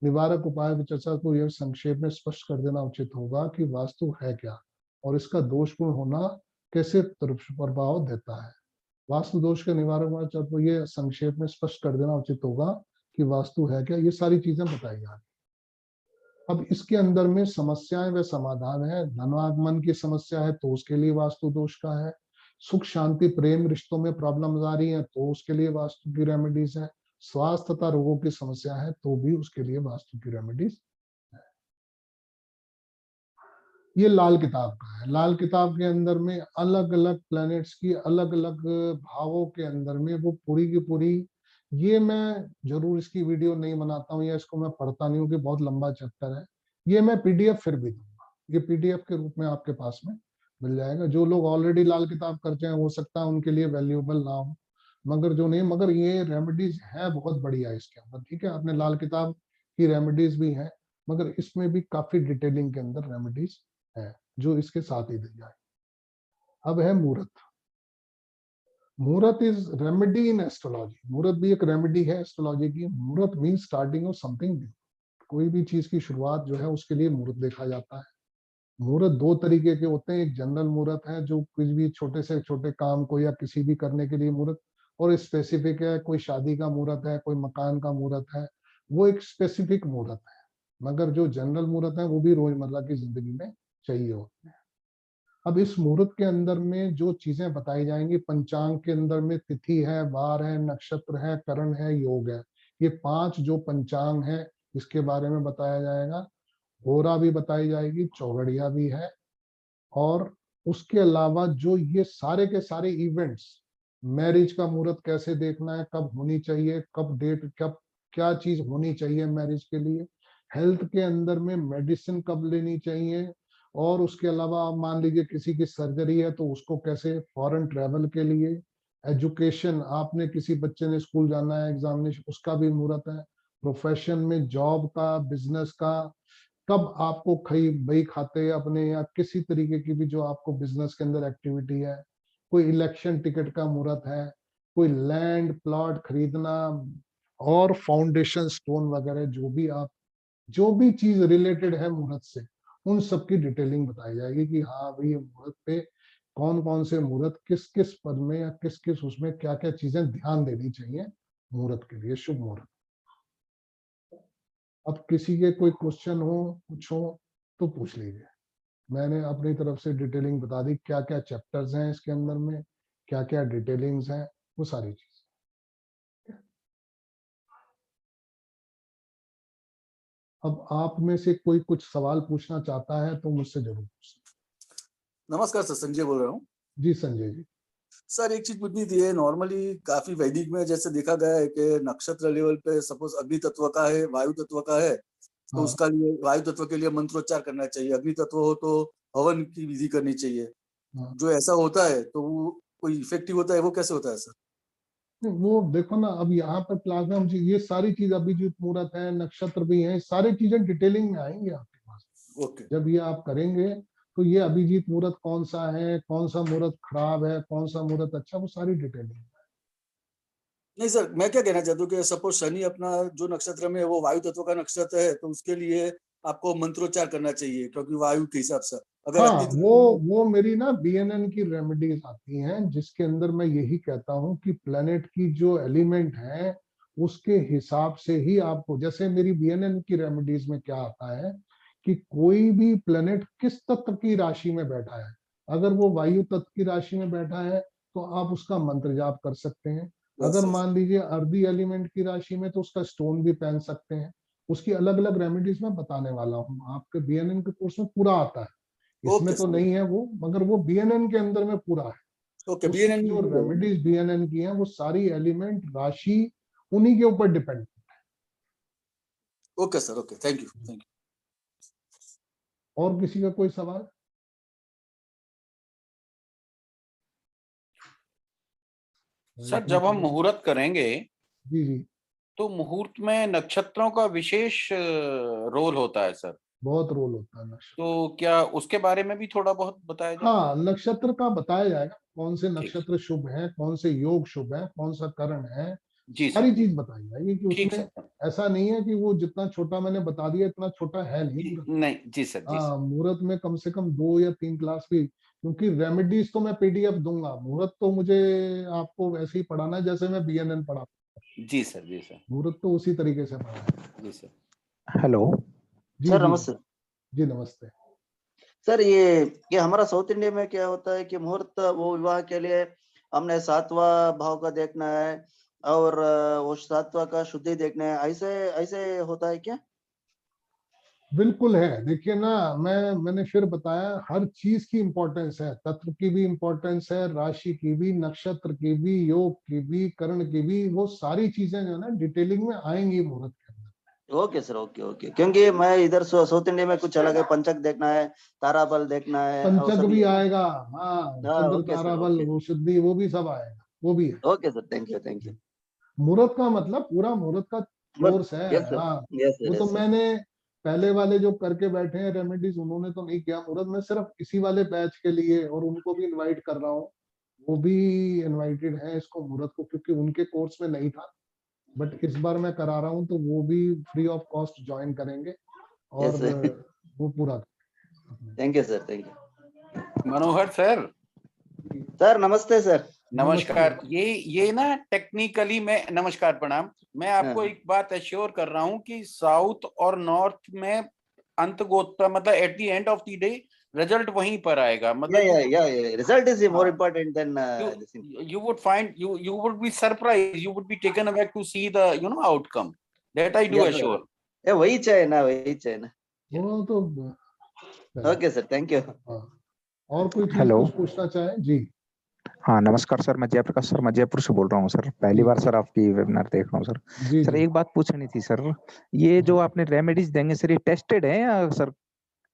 निवारक उपाय की चर्चा को यह संक्षेप में स्पष्ट कर देना उचित होगा कि वास्तु है क्या और इसका दोषपूर्ण होना कैसे प्रभाव देता है। वास्तु दोष के निवारक चर्चा को यह संक्षेप में स्पष्ट कर देना उचित होगा कि वास्तु है क्या, ये सारी चीजें बताई जा रही। अब इसके अंदर में समस्याएं व समाधान है। धनागमन की समस्या है तो उसके लिए वास्तु दोष का है। सुख शांति प्रेम रिश्तों में प्रॉब्लम आ रही है तो उसके लिए वास्तु की रेमेडीज है। स्वास्थ्य तथा रोगों की समस्या है तो भी उसके लिए वास्तु की रेमेडीज है। ये लाल किताब का है। लाल किताब के अंदर में अलग अलग प्लैनेट्स की अलग अलग भावों के अंदर में वो पूरी की पूरी, ये मैं जरूर इसकी वीडियो नहीं बनाता हूँ या इसको मैं पढ़ता नहीं हूँ कि बहुत लंबा चैप्टर है। ये मैं पीडीएफ फिर भी दूंगा, ये पीडीएफ के रूप में आपके पास में मिल जाएगा। जो लोग ऑलरेडी लाल किताब करते हैं हो सकता है उनके लिए वैल्यूएबल ना हो, मगर जो नहीं, मगर ये रेमेडीज है बहुत बढ़िया इसके अंदर। ठीक है, आपने लाल किताब की रेमेडीज भी है, मगर इसमें भी काफी डिटेलिंग के अंदर रेमेडीज है जो इसके साथ ही दी जाए। अब है मुहूर्त। मुहूर्त इज रेमेडी इन एस्ट्रोलॉजी। मुहूर्त भी एक रेमेडी है एस्ट्रोलॉजी की। मुहूर्त mean starting of something new. कोई भी चीज की शुरुआत जो है उसके लिए मुहूर्त देखा जाता है। मुहूर्त दो तरीके के होते हैं। एक जनरल मुहूर्त है जो कुछ भी छोटे से छोटे काम को या किसी भी करने के लिए मुहूर्त, और स्पेसिफिक है, कोई शादी का मुहूर्त है, कोई मकान का मुहूर्त है, वो एक स्पेसिफिक मुहूर्त है। मगर जो जनरल मुहूर्त है वो भी रोजमर्रा की जिंदगी में चाहिए होते हैं। अब इस मुहूर्त के अंदर में जो चीजें बताई जाएंगी, पंचांग के अंदर में तिथि है, वार है, नक्षत्र है, करण है, योग है, ये पांच जो पंचांग है इसके बारे में बताया जाएगा। होरा भी बताई जाएगी, चौगड़िया भी है, और उसके अलावा जो ये सारे के सारे इवेंट्स, मैरिज का मुहूर्त कैसे देखना है, कब होनी चाहिए, कब डेट, कब क्या चीज होनी चाहिए मैरिज के लिए, हेल्थ के अंदर में मेडिसिन कब लेनी चाहिए, और उसके अलावा आप मान लीजिए किसी की सर्जरी है तो उसको कैसे, फॉरेन ट्रेवल के लिए, एजुकेशन, आपने किसी बच्चे ने स्कूल जाना है, एग्जामिनेशन, उसका भी मुहूर्त है, प्रोफेशन में, जॉब का, बिजनेस का, कब आपको खई बही खाते अपने या किसी तरीके की भी जो आपको बिजनेस के अंदर एक्टिविटी है, कोई इलेक्शन टिकट का मुहूर्त है, कोई लैंड प्लॉट खरीदना, और फाउंडेशन स्टोन वगैरह जो भी चीज रिलेटेड है मुहूर्त से, उन सब की डिटेलिंग बताई जाएगी कि हाँ भाई मुहूर्त पे कौन कौन से मुहूर्त, किस किस पद में या किस किस उसमें क्या क्या चीजें ध्यान देनी चाहिए मुहूर्त के लिए, शुभ मुहूर्त। अब किसी के कोई क्वेश्चन हो, कुछ हो तो पूछ लीजिए। मैंने अपनी तरफ से डिटेलिंग बता दी, क्या क्या चैप्टर्स हैं इसके अंदर में, क्या क्या डिटेलिंग्स हैं, वो सारी चीज। अब आप में से कोई कुछ सवाल पूछना चाहता है तो मुझसे जरूर पूछना। नमस्कार सर, संजय बोल रहा हूँ। जी संजय जी। सर एक चीज पूछनी थी, नॉर्मली काफी वैदिक में जैसे देखा गया है कि नक्षत्र लेवल पे सपोज अग्नि तत्व का है, वायु तत्व का है, तो हाँ। उसका लिए वायु तत्व के लिए मंत्रोच्चार करना चाहिए, अग्नि तत्व हो तो हवन की विधि करनी चाहिए। हाँ। जो ऐसा होता है तो वो कोई इफेक्टिव होता है, वो कैसे होता है सर? वो देखो ना, अब यहाँ पर प्लाज्मा, ये सारी चीज, अभिजीत मुहूर्त है, नक्षत्र भी है, सारी चीजें डिटेलिंग में आएंगी आपके पास। ओके। जब ये आप करेंगे तो ये अभिजीत मुहूर्त कौन सा है, कौन सा मुहूर्त खराब है, कौन सा मुहूर्त अच्छा, वो सारी डिटेलिंग। नहीं सर, मैं क्या कहना चाहता हूँ कि सपोज शनि अपना जो नक्षत्र में है वो वायु तत्व का नक्षत्र है, तो उसके लिए आपको मंत्रोच्चार करना चाहिए क्योंकि वायु के हिसाब से। अगर हाँ, वो मेरी ना बीएनएन की रेमेडीज आती हैं जिसके अंदर मैं यही कहता हूँ कि प्लेनेट की जो एलिमेंट है उसके हिसाब से ही आपको, जैसे मेरी बीएनएन की रेमेडीज में क्या आता है कि कोई भी प्लेनेट किस तत्व की राशि में बैठा है, अगर वो वायु तत्व की राशि में बैठा है तो आप उसका मंत्र जाप कर सकते हैं। अगर मान लीजिए अर्दी एलिमेंट की राशि में तो उसका स्टोन भी पहन सकते हैं। उसकी अलग अलग रेमेडीज में बताने वाला हूँ, आपके बीएनएन के कोर्स में पूरा आता है इसमें ओके तो सर, नहीं है वो, मगर वो बीएनएन के अंदर में पूरा है। ओके उसकी बीएनएन जो रेमेडीज बीएनएन की हैं वो सारी एलिमेंट राशि उन्हीं के ऊपर depend. Okay sir, okay, thank you. और किसी का कोई सवाल? सर जब हम मुहूर्त करेंगे जी जी, तो मुहूर्त में नक्षत्रों का विशेष रोल होता है सर, बहुत रोल होता है नक्षत्र। तो क्या उसके बारे में भी थोड़ा बहुत बताया जाए? हाँ, नक्षत्र का बताया जाएगा, कौन से ठीक, नक्षत्र शुभ हैं, कौन से योग शुभ हैं, कौन सा करण है, जी सारी सर, चीज बताई जाएगी कि ठीक उसमें सर, ऐसा नहीं है कि वो जितना छोटा मैंने बता दिया इतना छोटा है नहीं मुहूर्त। नहीं जी सर, जी हाँ, सर, मुहूर्त में कम से कम 2 या 3 क्लास भी, क्योंकि रेमेडीज तो मैं पीडीएफ दूंगा, मुहूर्त तो मुझे आपको वैसे ही पढ़ाना है जैसे मैं बीएनएन पढ़ा, जी सर, जी सर, मुहूर्त तो उसी तरीके से पढ़ा है। जी सर। हेलो जी सर जी नमस्ते। जी, नमस्ते। सर ये हमारा साउथ इंडिया में क्या होता है कि मुहूर्त वो विवाह के लिए हमने 7वां भाव का देखना है और वो 7वां का शुद्धि देखना है, ऐसे ऐसे होता है क्या? बिल्कुल है, देखिए ना, मैंने फिर बताया, हर चीज की इंपॉर्टेंस है, तत्व की भी इंपॉर्टेंस है, राशि की भी, नक्षत्र की भी, योग की भी, कर्ण की भी, वो सारी चीजें जो है ना डिटेलिंग में आएंगी मुहूर्त के अंदर। ओके सर, ओके ओके, क्योंकि मैं इधर साउथ इंडिया में कुछ अलग है, पंचक देखना है, ताराबल देखना है और पंचक सभी भी है ना। आएगा, हाँ, हाँ चंद्र ओके सर, तारा बल, ओके वो शुद्धि, वो भी सब आएगा, वो भी है। Okay sir, thank you thank you. मुहूर्त का मतलब पूरा मुहूर्त का कोर्स है। यस सर, हाँ, यस वो सर, तो यस सर। मैंने पहले वाले जो करके बैठे हैं रेमेडीज, उन्होंने तो नहीं किया मुहूर्त, मैं सिर्फ इसी वाले बैच के लिए, और उनको भी इनवाइट कर रहा हूँ, वो भी इनवाइटेड है इसको मुहूर्त को, क्योंकि उनके कोर्स में नहीं था, बट इस बार मैं करा रहा हूँ तो वो भी फ्री ऑफ कॉस्ट ज्वाइन करेंगे और यस सर, वो पूरा करेंगे। Thank you sir, thank you. Manohar sir, sir नमस्ते सर। नमस्कार। नमस्ते। ये ना टेक्निकली मैं, नमस्कार प्रणाम, मैं आपको हाँ। एक बात एश्योर कर रहा हूँ कि साउथ और नॉर्थ में अंत गोत्र मतलब at the end of the day result वहीं पर आएगा, मतलब Yeah. Result is more हाँ, important than this thing. you would find you would be surprised, you would be taken aback to see the outcome, that I do Yes, sir. assure. वही चाहिए ना। वो तो ओके सर, थैंक यू। हाँ, और कोई चीज हेलो। कुछ पूछना चाहे? जी हाँ नमस्कार सर, मैं जयप्रकाश सर, मैं जयपुर से बोल रहा हूँ सर, पहली जी बार सर आपकी वेबिनार देख रहा हूँ सर। जी सर जी। एक बात पूछनी थी सर, ये जो आपने रेमेडीज देंगे सर, ये टेस्टेड है या सर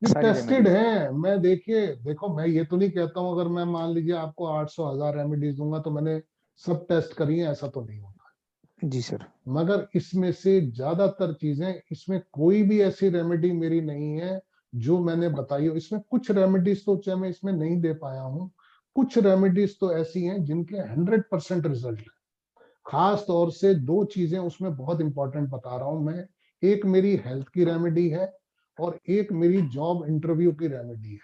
ये सारी टेस्टेड रेमेडीज? है। मैं देखिए, देखो, मैं ये तो नहीं कहता हूँ अगर मैं मान लीजिए आपको 800,000 रेमेडीज दूंगा तो मैंने सब टेस्ट करी है, ऐसा तो नहीं होता। जी सर। मगर इसमें से ज्यादातर चीजें, इसमें कोई भी ऐसी रेमेडी मेरी नहीं है जो मैंने बताई हो। इसमें कुछ रेमेडीज तो चाहे मैं इसमें नहीं दे पाया हूँ, कुछ रेमेडीज तो ऐसी हैं जिनके 100% रिजल्ट है। खास तौर से 2 चीजें उसमें बहुत इंपॉर्टेंट बता रहा हूं मैं। एक मेरी हेल्थ की रेमेडी है और एक मेरी जॉब इंटरव्यू की रेमेडी है,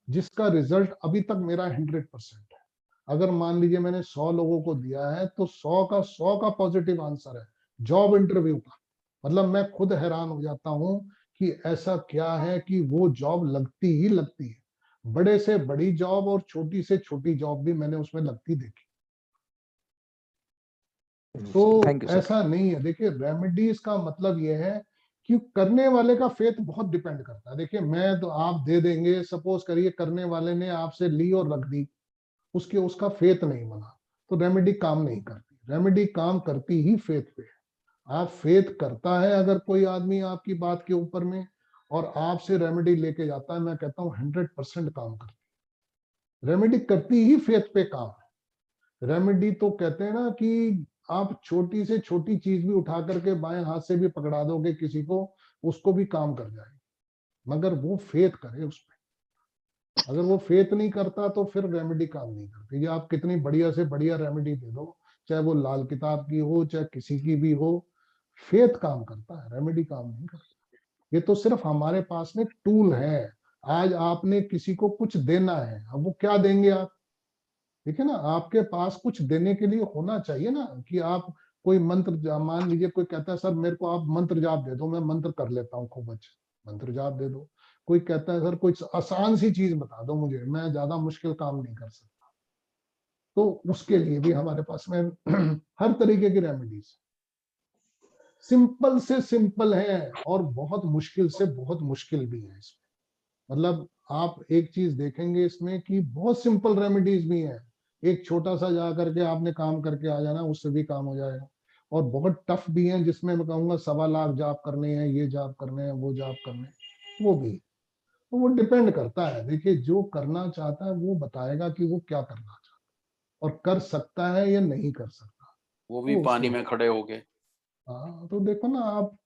जिसका रिजल्ट अभी तक मेरा 100% है। अगर मान लीजिए मैंने 100 लोगों को दिया है तो 100 का पॉजिटिव आंसर है जॉब इंटरव्यू का। मतलब मैं खुद हैरान हो जाता हूं कि ऐसा क्या है कि वो जॉब लगती ही लगती है। बड़े से बड़ी जॉब और छोटी से छोटी जॉब भी मैंने उसमें लगती देखी। तो थैंक यू सर। ऐसा नहीं है। देखिए, रेमेडीज का मतलब ये है कि करने वाले का फेथ बहुत डिपेंड करता है। देखिए, मैं तो आप दे देंगे, सपोज करिए करने वाले ने आपसे ली और रख दी, उसके उसका फेथ नहीं बना, तो रेमेडी काम नहीं करती। रेमेडी काम करती ही फेथ पे है। आप फेथ करता है अगर कोई आदमी आपकी बात के ऊपर में और आपसे रेमेडी लेके जाता है, मैं कहता हूँ 100% काम करती। रेमेडी करती ही फेथ पे काम है। रेमेडी तो कहते हैं ना कि आप छोटी से छोटी चीज भी उठा करके बाएं हाथ से भी पकड़ा दोगे किसी को, उसको भी काम कर जाएगी, मगर वो फेथ करे उस पर। अगर वो फेथ नहीं करता तो फिर रेमेडी काम नहीं करती। ये आप कितनी बढ़िया से बढ़िया रेमेडी दे दो, चाहे वो लाल किताब की हो चाहे किसी की भी हो, फेथ काम करता है, रेमेडी काम नहीं करता। ये तो सिर्फ हमारे पास में टूल है। आज आपने किसी को कुछ देना है, अब वो क्या देंगे आप? ठीक है ना, आपके पास कुछ देने के लिए होना चाहिए ना, कि आप कोई मंत्र, मान लीजिए कोई कहता है सर मेरे को आप मंत्र जाप दे दो, मैं मंत्र कर लेता हूँ खूब अच्छा, मंत्र जाप दे दो। कोई कहता है सर कोई आसान सी चीज बता दो मुझे, मैं ज्यादा मुश्किल काम नहीं कर सकता, तो उसके लिए भी हमारे पास में हर तरीके की रेमेडीज सिंपल से सिंपल है और बहुत मुश्किल से बहुत मुश्किल भी है इसमें। मतलब आप एक चीज देखेंगे इसमें कि बहुत सिंपल रेमेडीज भी हैं। एक छोटा सा जा करके आपने काम करके आ जाना, उससे भी काम हो जाएगा। और बहुत टफ भी हैं जिसमें मैं कहूंगा 1.25 लाख जाप करने हैं, ये जाप करने हैं, वो जाप करने हैं, वो भी। तो वो डिपेंड करता है। देखिए, जो करना चाहता है वो बताएगा कि वो क्या करना चाहता है और कर सकता है या नहीं कर सकता। वो भी वो पानी उसके में खड़े हो गए। हाँ, तो देखो ना आप,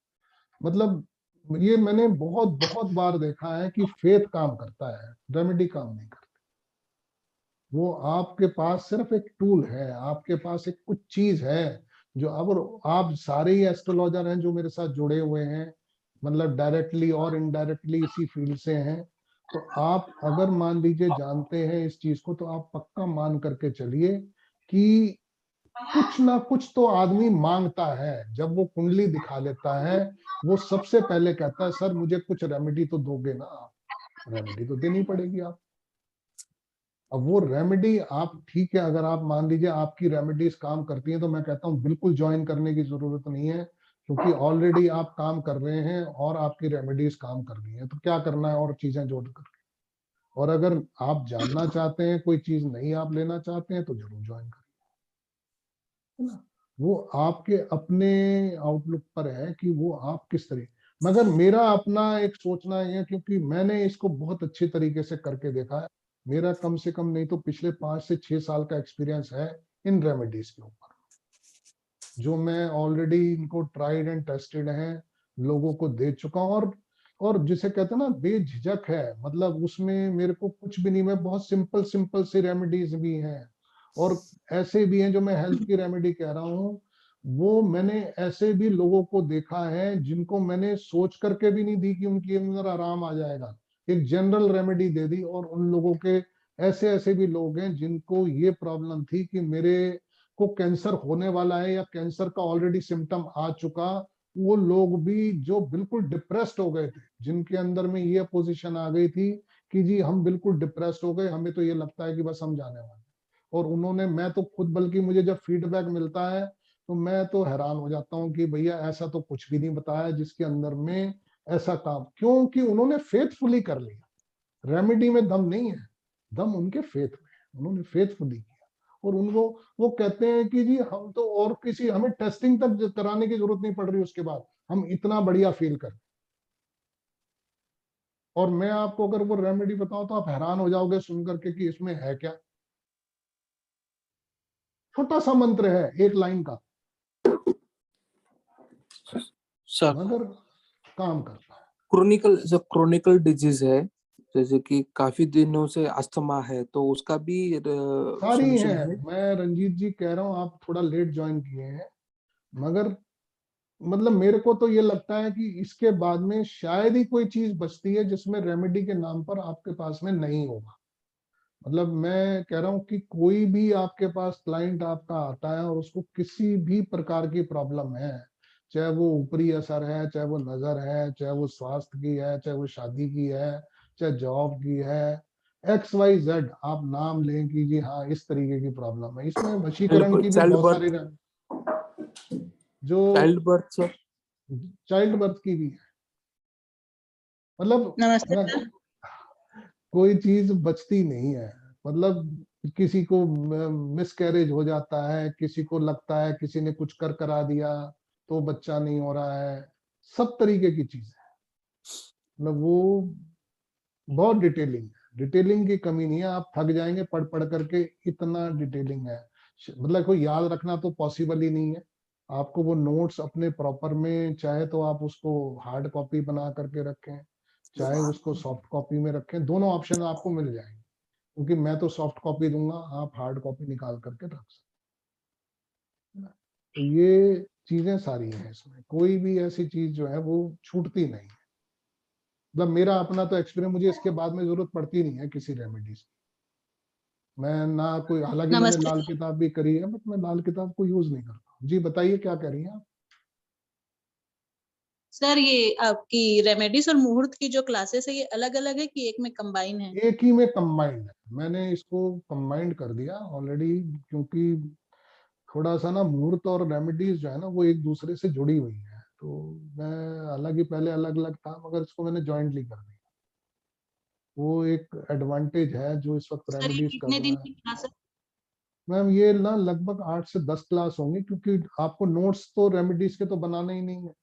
मतलब ये मैंने बहुत बहुत बार देखा है कि फेथ काम करता है, रेमेडी काम नहीं करती। वो आपके पास सिर्फ एक टूल है, आपके पास एक कुछ चीज है जो, अब आप सारे ही एस्ट्रोलॉजर हैं जो मेरे साथ जुड़े हुए हैं, मतलब डायरेक्टली और इनडायरेक्टली इसी फील्ड से हैं। तो आप अगर मान लीजिए जानते हैं इस चीज को, तो आप पक्का मान करके चलिए कि कुछ ना कुछ तो आदमी मांगता है। जब वो कुंडली दिखा लेता है, वो सबसे पहले कहता है सर मुझे कुछ रेमेडी तो दोगे ना आप। रेमेडी तो देनी पड़ेगी आप। अब वो रेमेडी आप, ठीक है, अगर आप मान लीजिए आपकी रेमेडीज काम करती हैं, तो मैं कहता हूँ बिल्कुल ज्वाइन करने की जरूरत नहीं है, क्योंकि ऑलरेडी आप काम कर रहे हैं और आपकी रेमेडीज काम कर रही हैं। तो क्या करना है और चीजें जोड़ कर। और अगर आप जानना चाहते हैं, कोई चीज नहीं आप लेना चाहते हैं, तो जरूर ज्वाइन करिए, है ना। वो आपके अपने आउटलुक पर है कि वो आप किस तरह। मगर मेरा अपना एक सोचना है, क्योंकि मैंने इसको बहुत अच्छे तरीके से करके देखा है। मेरा कम से कम नहीं तो पिछले 5 से 6 साल का एक्सपीरियंस है इन रेमेडीज के ऊपर, जो मैं ऑलरेडी इनको ट्राइड एंड टेस्टेड है, लोगों को दे चुका हूं। और जिसे कहते हैं ना बेझिझक है, मतलब उसमें मेरे को कुछ भी नहीं, मैं बहुत सिंपल सिंपल सी रेमेडीज भी हैं और ऐसे भी हैं जो मैं हेल्थ की रेमेडी कह रहा हूँ, वो मैंने ऐसे भी लोगों को देखा है जिनको मैंने सोच करके भी नहीं दी कि उनके अंदर आराम आ जाएगा। एक जनरल रेमेडी दे दी, और उन लोगों के ऐसे ऐसे भी लोग हैं जिनको ये प्रॉब्लम थी कि मेरे को कैंसर होने वाला है या कैंसर का ऑलरेडी सिम्टम आ चुका। वो लोग भी जो बिल्कुल डिप्रेस्ड हो गए थे, जिनके अंदर में ये पोजीशन आ गई थी कि जी हम बिल्कुल डिप्रेस्ड हो गए, हमें तो ये लगता है कि बस हम जाने वाले। और उन्होंने, मैं तो खुद, बल्कि मुझे जब फीडबैक मिलता है तो मैं तो हैरान हो जाता हूँ कि भैया ऐसा तो कुछ भी नहीं बताया जिसके अंदर में ऐसा काम, क्योंकि उन्होंने फेथफुली कर लिया। रेमेडी में दम नहीं है, दम उनके फेथ में, उन्होंने फेथफुली किया। और उनको, वो कहते हैं कि जी हम तो और किसी, हमें टेस्टिंग तक कराने की जरूरत नहीं पड़ रही, उसके बाद हम इतना बढ़िया फील कर। और मैं आपको अगर वो रेमेडी बताऊं तो आप हैरान हो जाओगे सुन करके कि इसमें है क्या। छोटा सा मंत्र है, एक लाइन का, सर मगर काम करता है। क्रोनिकल डिजीज है, जैसे कि काफी दिनों से अस्थमा है, तो उसका भी सारी सॉल्यूशन है। है? मैं रंजीत जी कह रहा हूँ, आप थोड़ा लेट ज्वाइन किए हैं, मगर मतलब मेरे को तो ये लगता है कि इसके बाद में शायद ही कोई चीज बचती है जिसमें रेमेडी के नाम पर आपके पास में नहीं होगा। मतलब मैं कह रहा हूँ कि कोई भी आपके पास क्लाइंट आपका आता है और उसको किसी भी प्रकार की प्रॉब्लम है, चाहे वो ऊपरी असर है, चाहे वो नजर है, चाहे वो स्वास्थ्य की है, चाहे वो शादी की है, चाहे जॉब की है, XYZ आप नाम लें कि जी हाँ इस तरीके की प्रॉब्लम है। इसमें वशीकरण की भी चाइल्ड बहुत सारी बर्थ, जो child birth sir? Child birth की भी है। मतलब नमस्ते सर। कोई चीज बचती नहीं है। मतलब किसी को मिसकैरेज हो जाता है, किसी को लगता है किसी ने कुछ करा दिया तो बच्चा नहीं हो रहा है, सब तरीके की चीजें। मतलब वो बहुत डिटेलिंग की कमी नहीं है। आप थक जाएंगे पढ़ पढ़ करके, इतना डिटेलिंग है। मतलब कोई याद रखना तो पॉसिबल ही नहीं है। आपको वो नोट्स अपने प्रॉपर में, चाहे तो आप उसको हार्ड कॉपी बना करके रखें, चाहे उसको सॉफ्ट कॉपी में रखें, दोनों ऑप्शन आपको मिल जाएंगे। क्योंकि मैं तो सॉफ्ट कॉपी दूंगा, आप हार्ड कॉपी निकाल करके रख सकते हैं। तो ये चीजें सारी हैं, इसमें कोई भी ऐसी चीज जो है वो छूटती नहीं है। मतलब मेरा अपना तो एक्सपीरियंस, मुझे इसके बाद में जरूरत पड़ती नहीं है किसी रेमेडीज की। मैं ना कोई, हालांकि मैंने नमस्ते लाल सर। किताब भी करी है, बट मैं लाल किताब को यूज नहीं करता। जी बताइए क्या कह रही हैं आप। सर ये आपकी रेमेडीज और मुहूर्त की जो क्लासेस है ये अलग अलग है कि एक में कंबाइन है? एक ही में कंबाइंड है, मैंने इसको कंबाइंड कर दिया ऑलरेडी, क्योंकि थोड़ा सा ना मुहूर्त और रेमेडीज जो है ना वो एक दूसरे से जुड़ी हुई है। तो मैं, हालांकि पहले अलग अलग था, मगर इसको मैंने जॉइंटली कर दिया। वो एक एडवांटेज है जो इस वक्त सर ये रेमेडीज कर कितने दिन रहा है। की क्लास है? मैम ये ना लगभग 8 से 10 क्लास होंगी, क्योंकि आपको नोट्स तो रेमेडीज के तो बनाने ही नहीं है।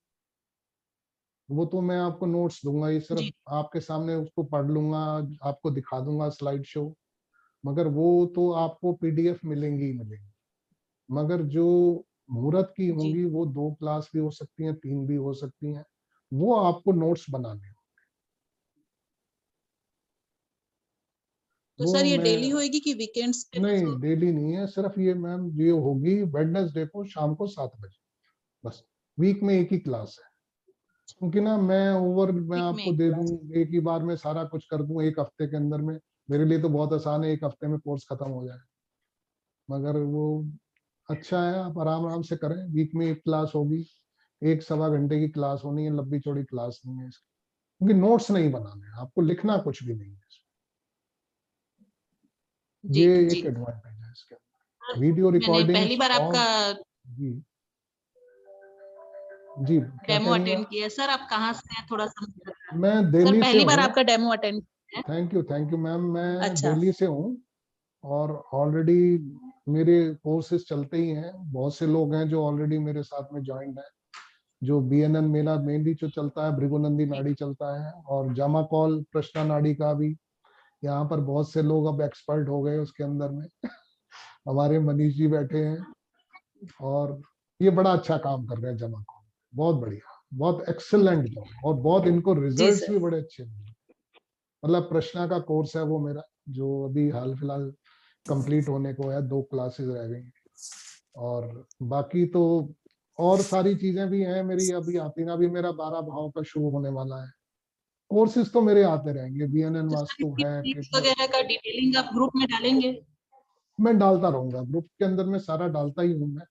वो तो मैं आपको नोट्स दूंगा, ये सिर्फ जी आपके सामने उसको पढ़ लूंगा, आपको दिखा दूंगा स्लाइड शो, मगर वो तो आपको पीडीएफ मिलेंगी ही मिलेंगी। मगर जो मुहूर्त की जी होंगी वो 2 क्लास भी हो सकती हैं, 3 भी हो सकती हैं, वो आपको नोट्स बनाने हैं। तो वो सर ये मैं डेली होएगी कि वीकेंड्स पे नहीं, बस डेली नहीं है, सिर्फ ये मैम ये होगी वेडनेसडे को शाम को 7 बजे, बस। वीक में एक ही क्लास है, क्योंकि ना मैं वीक में आपको एक दे क्लास? दूं एक ही बार में सारा कुछ कर दूं एक हफ्ते के अंदर में, मेरे लिए तो बहुत आसान है, एक हफ्ते में कोर्स खत्म हो जाए। मगर वो अच्छा है, आप आराम आराम से करें, वीक में एक क्लास होगी, 1 सवा घंटे की क्लास होनी है, लंबी चौड़ी क्लास नहीं है इसकी, क्योंकि नोट्स नहीं बनाने हैं, आपको लिखना कुछ भी नहीं है इसमें। जी ये जी एक एडवांटेज है इसके अंदर। सर, वीडियो मैंने पहली रिकॉर्डिंग्स बार और आपका जी जी क्या डेमो कह रही हैं अटेंड आप? किया है। सर आप कहाँ से हैं, थोड़ा सा मुझे बताएं। मैं सर दिल्ली से पहली बार हूँ। आपका डेमो अटेंड किया है। थैंक यू मैम, मैं अच्छा दिल्ली से हूँ, और ऑलरेडी मेरे कोर्सेज चलते ही हैं, बहुत से लोग हैं जो ऑलरेडी मेरे साथ में ज्वाइंट हैं। जो बीएनएन मेला मेनली जो चलता है, भृगुनंदी जी नाड़ी चलता है, और जामा कॉल प्रश्ना नाड़ी का भी यहाँ पर बहुत से लोग अब एक्सपर्ट हो गए उसके अंदर में। हमारे मनीष जी बैठे हैं, और ये बड़ा अच्छा काम कर रहे हैं जमा कॉल, बहुत बढ़िया, बहुत एक्सेलेंट जॉब, और बहुत इनको जी रिजल्ट्स सर भी बड़े अच्छे मिले। मतलब प्रश्ना का कोर्स है वो मेरा, जो अभी हाल फिलहाल कंप्लीट होने को है, 2 क्लासेस रह गई, और बाकी तो और सारी चीजें भी हैं मेरी अभी आती हैं। अभी मेरा 12 भाव का शुरू होने वाला है, कोर्सेज तो मेरे आते रहेंगे, बीएनएन तो सर वास्तु इसकी है, फीस ट्रिपल वगैरह का डिटेलिंग आप ग्रुप में डालेंगे? मैं डालता रहूंगा ग्रुप के अंदर में, सारा डालता ही हूँ मैं।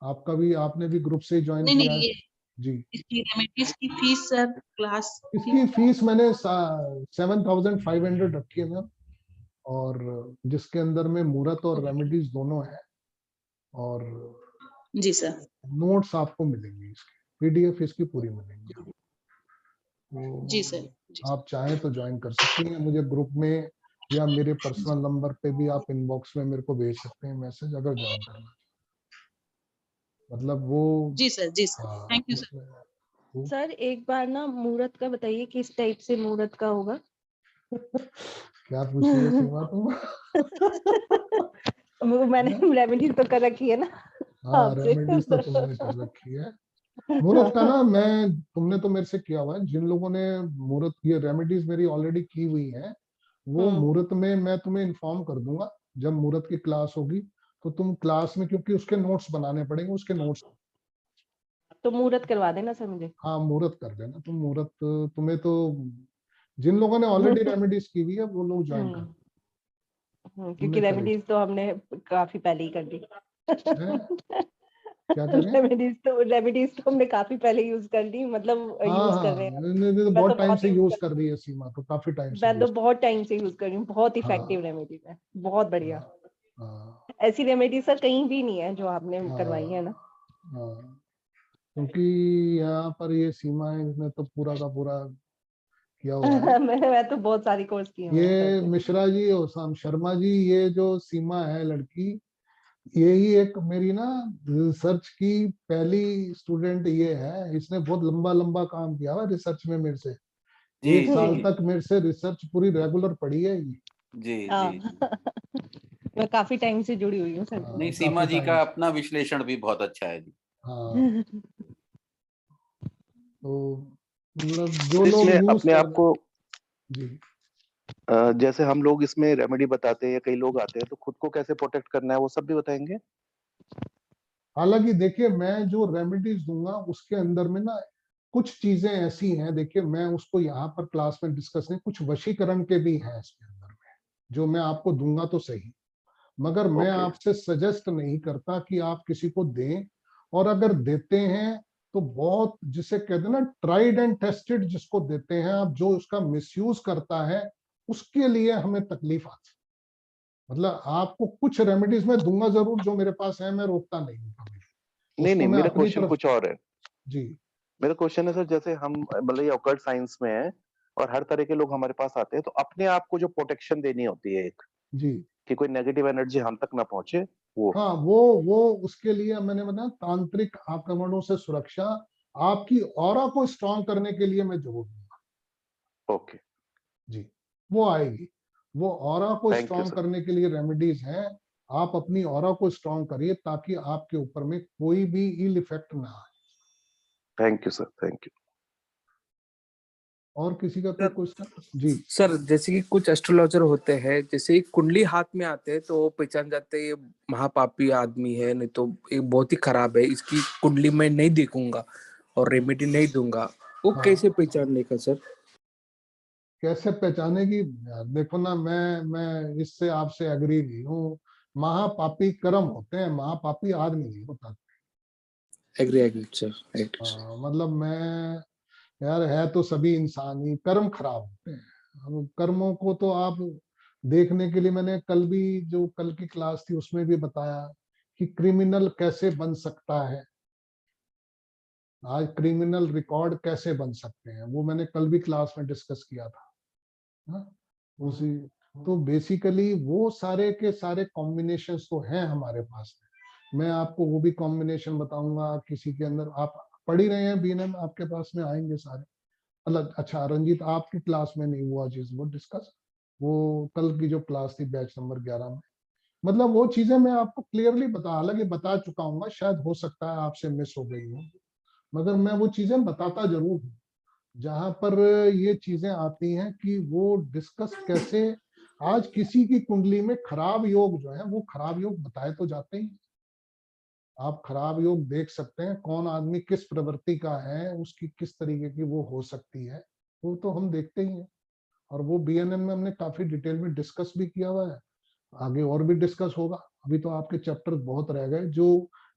आपका भी, आपने भी ग्रुप से ज्वाइन नहीं किया है नहीं, ये जी। इसकी रेमेडीज की फीस सर, क्लास इसकी फीस? फीस मैंने 7,500 रखी है मैम, और जिसके अंदर में मुहूर्त और ओके रेमेडीज दोनों है, और जी सर नोट्स आपको मिलेंगे, इसके पीडीएफ इसकी पूरी मिलेंगी आपको। जी तो सर जी आप चाहें तो ज्वाइन कर सकती हैं मुझे ग्रुप में, या मेरे पर्सनल नंबर पे भी आप इनबॉक्स में मेरे को भेज सकते हैं मैसेज, अगर ज्वाइन करना, मतलब वो जी सर जी सर, हाँ थैंक यू सर। उसमें वो सर एक बार ना मुहूर्त का बताइए, किस टाइप से मुहूर्त का होगा? क्या पूछ रही है सीमा तुम? मैंने हैं? रेमेडी तो कर रखी है ना हाँ आपसे। रेमेडीज तो तुमने कर रखी है। मुहूर्त का ना, मैं तुमने तो मेरे से किया हुआ है, जिन लोगों ने मुहूर्त ये रेमेडीज मेरी ऑलरेडी की हुई है, वो मुहूर्त में मैं तुम्हें इन्फॉर्म कर दूंगा जब मुहूर्त की क्लास होगी, तो तुम क्लास में, क्योंकि उसके नोट्स बनाने पड़ेंगे, उसके नोट्स। तो मुहूर्त करवा देना सर मुझे। हाँ मुहूर्त कर देना तुम, मुहूर्त तुम्हें तो, जिन लोगों ने ऑलरेडी रेमेडीज की हुई है वो लोग ज्वाइन कर, क्योंकि तुमने करी रेमेडीज तो हमने काफी पहले ही कर दी। है, क्या करें? रेमेडीज तो हमने काफी पहले यूज कर ली, मतलब हाँ यूज कर हाँ, रहे हैं। मैंने तो मैं तो बहुत टाइम बहुत से यूज यूज कर कर रही है सीमा, तो काफी टाइम से मैं तो यूज। बहुत टाइम से यूज कर रही हूँ, बहुत इफेक्टिव हाँ रेमेडीज है, बहुत बढ़िया। हाँ ऐसी रेमेडी सर कहीं भी नहीं है जो आपने करवाई है हाँ ना। हाँ, क्योंकि यहाँ पर ये सीमा है, इसने तो पूरा का पूरा किया हुआ है। मैं तो बहुत सारी कोर्स की हूँ सर ये से। मिश्रा जी और शाम शर्मा जी, ये जो सीमा है लड़की, यही एक मेरी ना रिसर्च की पहली स्टूडेंट ये है, इसने बहुत लंबा लंबा काम किया हुआ रिसर्च में मेरे से, जी 1 साल जी तक मेरे से रिसर्च पूरी रेगुलर पढ़ी है ये। जी हाँ जी। मैं काफी टाइम से जुड़ी हुई हूँ सर नहीं, हाँ सीमा काफी जी टाइम का से। अपना विश्लेषण भी बहुत अच्छा है जी। हाँ से। तो मतलब जो तो लोग इसमें यूज अपने कर आप रहे को हैं जी। जैसे हम लोग इसमें रेमेडी बताते हैं या कई लोग आते हैं, तो खुद को कैसे प्रोटेक्ट करना है वो सब भी बताएंगे? हालांकि देखिए, मैं जो रेमेडीज दूंगा उसके अंदर में ना कुछ चीजें ऐसी हैं, देखिए मैं उसको यहाँ पर क्लास में डिस्कस नहीं, कुछ वशीकरण के भी हैं इसके अंदर में, जो मैं आपको दूंगा तो सही, मगर मैं ओके। आपसे सजेस्ट नहीं करता कि आप किसी को दें, और अगर देते हैं तो बहुत, जिसे कहते हैं ना ट्राइड एंड टेस्टेड जिसको देते हैं आप, जो उसका मिसयूज करता है उसके लिए हमें तकलीफ आती है। मतलब आपको कुछ रेमेडीज में दूंगा जरूर, जो मेरे पास है, मैं रोकता नहीं हूँ कभी, नहीं उसको नहीं, मैं मेरा अपनी क्वेश्चन तरफ। कुछ और है। जी मेरा क्वेश्चन है सर, जैसे हम मतलब ये ऑकल्ट साइंस में है, और हर तरह के लोग हमारे पास आते हैं, तो अपने आप को जो प्रोटेक्शन देनी होती है एक, जी कि कोई नेगेटिव एनर्जी हम तक ना पहुंचे, वो हाँ, वो उसके लिए मैंने बताया तांत्रिक आक्रमणों से सुरक्षा, आपकी ऑरा को स्ट्रांग करने के लिए मैं जोड़ दूंगा। ओके जी, वो आएगी। वो ऑरा को थैंक यू स्ट्रांग सर। करने के लिए रेमेडीज हैं। आप अपनी ऑरा को स्ट्रांग करिए ताकि आपके ऊपर में कोई भी इल इफेक्ट ना आए। Thank you sir, thank you. और किसी का कोई क्वेश्चन? जी सर जैसे कि कुछ एस्ट्रोलॉजर होते हैं, जैसे ही कुंडली हाथ में आते हैं तो वो पहचान जाते हैं ये महापापी आदमी है, नहीं तो ये बहुत ही खराब है, इसकी कुंडली में नहीं देखूंगा और रेमेडी नहीं दूंगा। वो हाँ, कैसे पहचानने का सर? कैसे पहचानेगी? यार देखो ना, मैं इससे आपसे एग्री नहीं हूँ। महापापी कर्म होते हैं, महापापी आदमी नहीं होता। Agree agree sir, right. मतलब मैं, यार है तो सभी इंसान ही, कर्म खराब होते हैं। अब कर्मों को तो आप देखने के लिए, मैंने कल भी जो कल की क्लास थी उसमें भी बताया कि क्रिमिनल कैसे बन सकता है, आज क्रिमिनल रिकॉर्ड कैसे बन सकते हैं, वो मैंने कल भी क्लास में डिस्कस किया था। हाँ, उसी तो बेसिकली वो सारे के सारे कॉम्बिनेशंस तो हैं हमारे पास में। मैं आपको वो भी कॉम्बिनेशन बताऊंगा, किसी के अंदर आप पढ़ ही रहे हैं बीएनएम, आपके पास में आएंगे सारे अलग। अच्छा रंजीत, आपकी क्लास में नहीं हुआ चीज वो डिस्कस, वो कल की जो क्लास थी बैच नंबर 11 में, मतलब वो चीजें मैं आपको क्लियरली हालांकि बता चुका हूँ, शायद हो सकता है आपसे मिस हो गई हो, मगर मैं वो चीजें बताता जरूर हूँ जहां पर ये चीजें आती हैं कि वो डिस्कस कैसे। आज किसी की कुंडली में खराब योग जो है, वो खराब योग बताए तो जाते ही। आप खराब योग देख सकते हैं, कौन आदमी किस प्रवृत्ति का है, उसकी किस तरीके की वो हो सकती है, वो तो हम देखते ही हैं। और वो बीएनएन में हमने काफी डिटेल में डिस्कस भी किया हुआ है, आगे और भी डिस्कस होगा। अभी तो आपके चैप्टर्स बहुत रह गए जो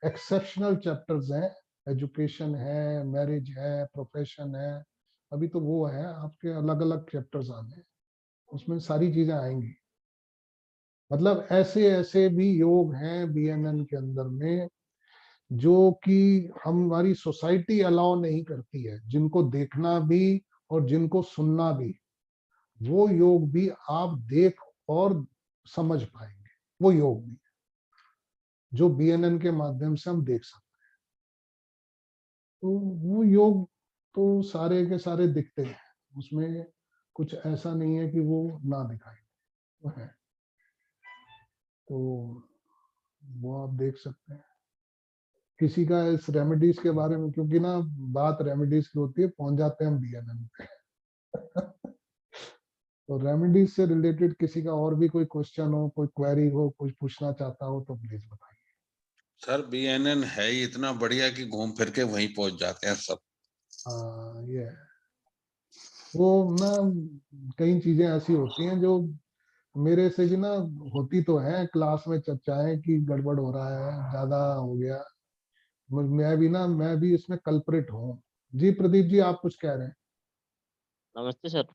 एक्सेप्शनल चैप्टर्स हैं, एजुकेशन है, मैरिज है, प्रोफेशन है, अभी तो वो है आपके अलग अलग चैप्टर्स आने हैं, उसमें सारी चीजें आएंगी। मतलब ऐसे ऐसे भी योग हैं बीएनएन के अंदर में जो कि हमारी सोसाइटी अलाउ नहीं करती है, जिनको देखना भी और जिनको सुनना भी, वो योग भी आप देख और समझ पाएंगे। वो योग भी जो बीएनएन के माध्यम से हम देख सकते हैं, तो वो योग तो सारे के सारे दिखते हैं, उसमें कुछ ऐसा नहीं है कि वो ना दिखाई, वो है। तो वो आप देख सकते हैं। किसी का इस रेमेडीज के बारे में, क्योंकि ना बात रेमेडीज की होती है, पहुंच जाते हैं हम बीएनएन पे। तो रेमेडीज से रिलेटेड किसी का और भी कोई क्वेश्चन हो, कोई क्वेरी हो, कुछ पूछना चाहता हो तो प्लीज बताइए। सर बीएनएन है ही इतना बढ़िया कि घूम फिर के वहीं पहुंच जाते हैं सब। हाँ, ये है। वो ना कई चीजें ऐसी होती हैं जो मेरे से भी ना होती तो है, क्लास में चर्चाएं कि गड़बड़ हो रहा है, ज्यादा हो गया। मैं भी इसमें कल्प्रिट हूँ। जी प्रदीप जी, आप कुछ कह रहे हैं? नमस्ते सर।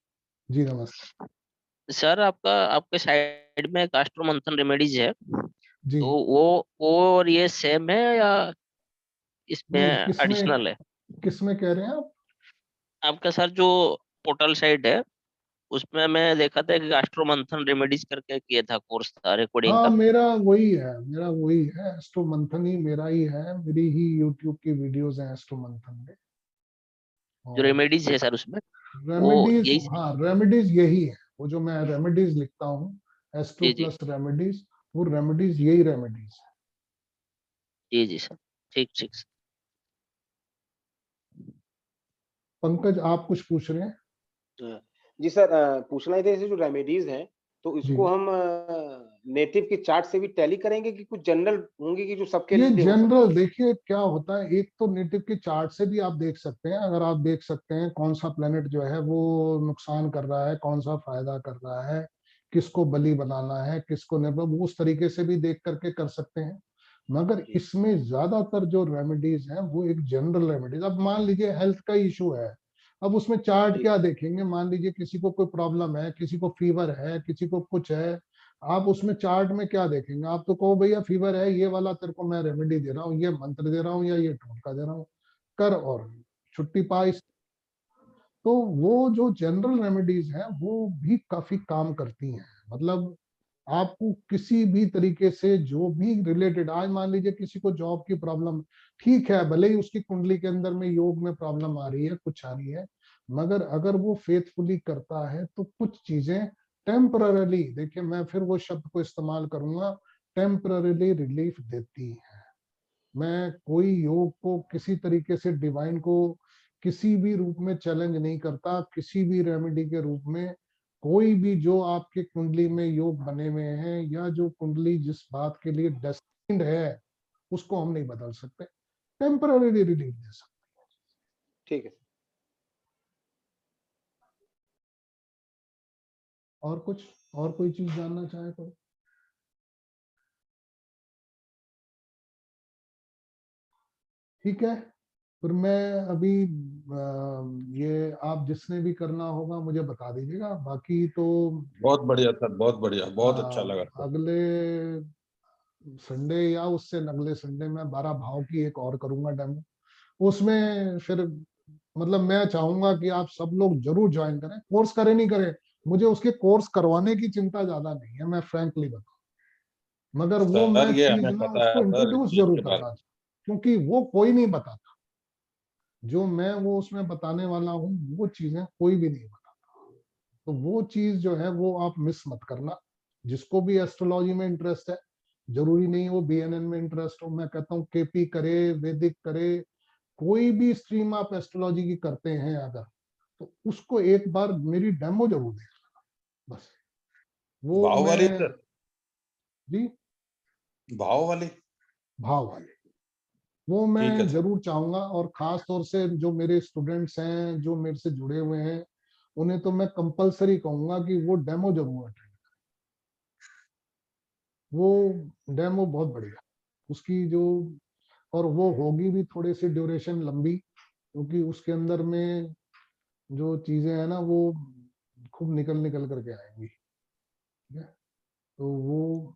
जी नमस्ते। सर आपका आपके साइड में कास्ट्रो मंथन रेमेडीज है, जी तो वो और ये सेम है या इसमें नहीं, एडिशनल है? किसमें कह रहे हैं आप? आपका सर जो पोर्टल साइट है उसमें मैं देखा था कि कास्ट्रो मंथन रेमेडीज करके किया था, कोर्स था रिकॉर्डिंग हाँ, का। मेरा वही है, एस्ट्रो मंथन ही मेरा ही है, मेरी ही यूट्यूब की वीडियोस हैं एस्ट्रो मंथन में। जो और रेमेडीज है सर उसमें वो रेमेडीज, यही। हाँ रेमेडीज यही है, वो जो मैं रेमेडीज लिखता हूँ, एस्ट्रो जी जी प्लस रेमेडीज, वो रेमेडीज यही रेमेडीज है। जी जी सर, ठीक ठीक सर। पंकज, आप कुछ पूछ रहे हैं? जी सर, पूछना ही था, जैसे जो रेमेडीज हैं तो जी, इसको हम नेटिव के चार्ट से भी टैली करेंगे कि कुछ जनरल होंगे कि जो सबके ये लिए हो सकता जनरल है? देखिए क्या होता है, एक तो नेटिव के चार्ट से भी आप देख सकते हैं, अगर आप देख सकते हैं कौन सा प्लेनेट जो है वो नुकसान कर रहा है, कौन सा फायदा कर रहा है, किसको बलि बनाना है, किसको नहीं, वो उस तरीके से भी देख करके कर सकते हैं। मगर जी इसमें ज्यादातर जो रेमेडीज हैं वो एक जनरल रेमेडीज, अब मान लीजिए हेल्थ का इशू है, अब उसमें चार्ट जी क्या देखेंगे, मान लीजिए किसी को कोई प्रॉब्लम है, किसी को फीवर है, किसी को कुछ है, आप उसमें चार्ट में क्या देखेंगे? आप तो कहो भैया फीवर है, ये वाला तेरे को मैं रेमेडी दे रहा हूँ, ये मंत्र दे रहा हूँ या ये टोटका दे रहा हूँ, कर और छुट्टी पा। तो वो जो जनरल रेमेडीज हैं वो भी काफी काम करती हैं। मतलब आपको किसी भी तरीके से जो भी रिलेटेड, आज मान लीजिए किसी को जॉब की प्रॉब्लम, ठीक है भले ही उसकी कुंडली के अंदर में योग में प्रॉब्लम आ रही है, कुछ आ रही है, मगर अगर वो फेथफुली करता है तो कुछ चीजें टेम्पररीली, देखिए मैं फिर वो शब्द को इस्तेमाल करूंगा, टेम्पररीली रिलीफ देती है। मैं कोई योग को किसी तरीके से, डिवाइन को किसी भी रूप में चैलेंज नहीं करता, किसी भी रेमेडी के रूप में। कोई भी जो आपके कुंडली में योग बने हुए हैं या जो कुंडली जिस बात के लिए डेस्टिन्ड है उसको हम नहीं बदल सकते, टेम्पररी रिलीफ दे सकते। ठीक है। और कुछ, और कोई चीज जानना चाहे कोई? ठीक है, फिर मैं अभी ये आप जिसने भी करना होगा मुझे बता दीजिएगा, बाकी तो बहुत बढ़िया सर, बहुत बढ़िया, बहुत अच्छा लगा सर। अगले संडे या उससे अगले संडे में 12 भाव की एक और करूंगा डेमो। उसमें फिर मतलब मैं चाहूंगा कि आप सब लोग जरूर ज्वाइन करें, कोर्स करें नहीं करें, मुझे उसके कोर्स करवाने की चिंता ज्यादा नहीं है, मैं फ्रैंकली बताऊं, मगर वो मैं सर ये चीज हमें ना पता उसको है सर इंट्रोड्यूस इस चीज जरूर के बारे करना में। क्योंकि वो कोई नहीं बताता। जो मैं वो उसमें बताने वाला हूँ वो चीजें कोई भी नहीं बताता, तो वो चीज जो है वो आप मिस मत करना। जिसको भी एस्ट्रोलॉजी में इंटरेस्ट है, जरूरी नहीं वो बीएनएन में इंटरेस्ट हो, मैं कहता हूँ केपी करे, वैदिक करे, कोई भी स्ट्रीम आप एस्ट्रोलॉजी की करते हैं अगर, तो उसको एक बार मेरी डेमो जरूर देख लेना बस। वो भाव वाली मैं सर, जी भाव वाली, भाव वाले वो ठीक है मैं सर। जरूर चाहूंगा। और खास तौर से जो मेरे स्टूडेंट्स हैं जो मेरे से जुड़े हुए हैं, उन्हें तो मैं कंपलसरी कहूंगा कि वो डेमो जरूर अटेंड करें। वो डेमो बहुत बढ़िया उसकी जो, और वो होगी भी थोड़ी सी ड्यूरेशन लंबी, क्योंकि उसके अंदर में जो चीजें हैं ना वो खूब निकल निकल करके आएंगी। ठीक है, तो वो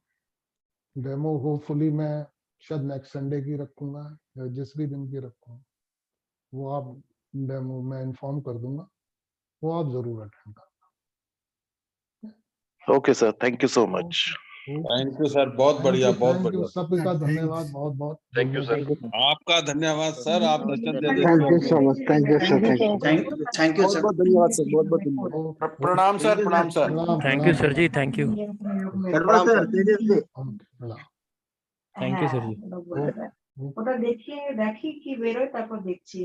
डेमो होपफुली मैं शायद नेक्स्ट संडे की रखूंगा या जिस भी दिन की रखूंगा, वो आप डेमो मैं इन्फॉर्म कर दूंगा, वो आप जरूर अटेंड करना। Okay sir, thank you so much. Thank you sir, बहुत बढ़िया, बहुत थैंक यू बढ़िया। सबका धन्यवाद बहुत बहुत। Thank you sir. आपका धन्यवाद सर, आप दर्शन दे देते थैंक यू हो। So much, thank you sir, thank you बहुत सर। बहुत धन्यवाद सर, बहुत बहुत धन्यवाद। प्रणाम सर, प्रणाम sir. Thank you sir ji, thank you. सर्वा sir, Tejasvi. Thank you sir ji. ওটা দেখিয়ে দেখি কি বেরোয় তারপর দেখছি।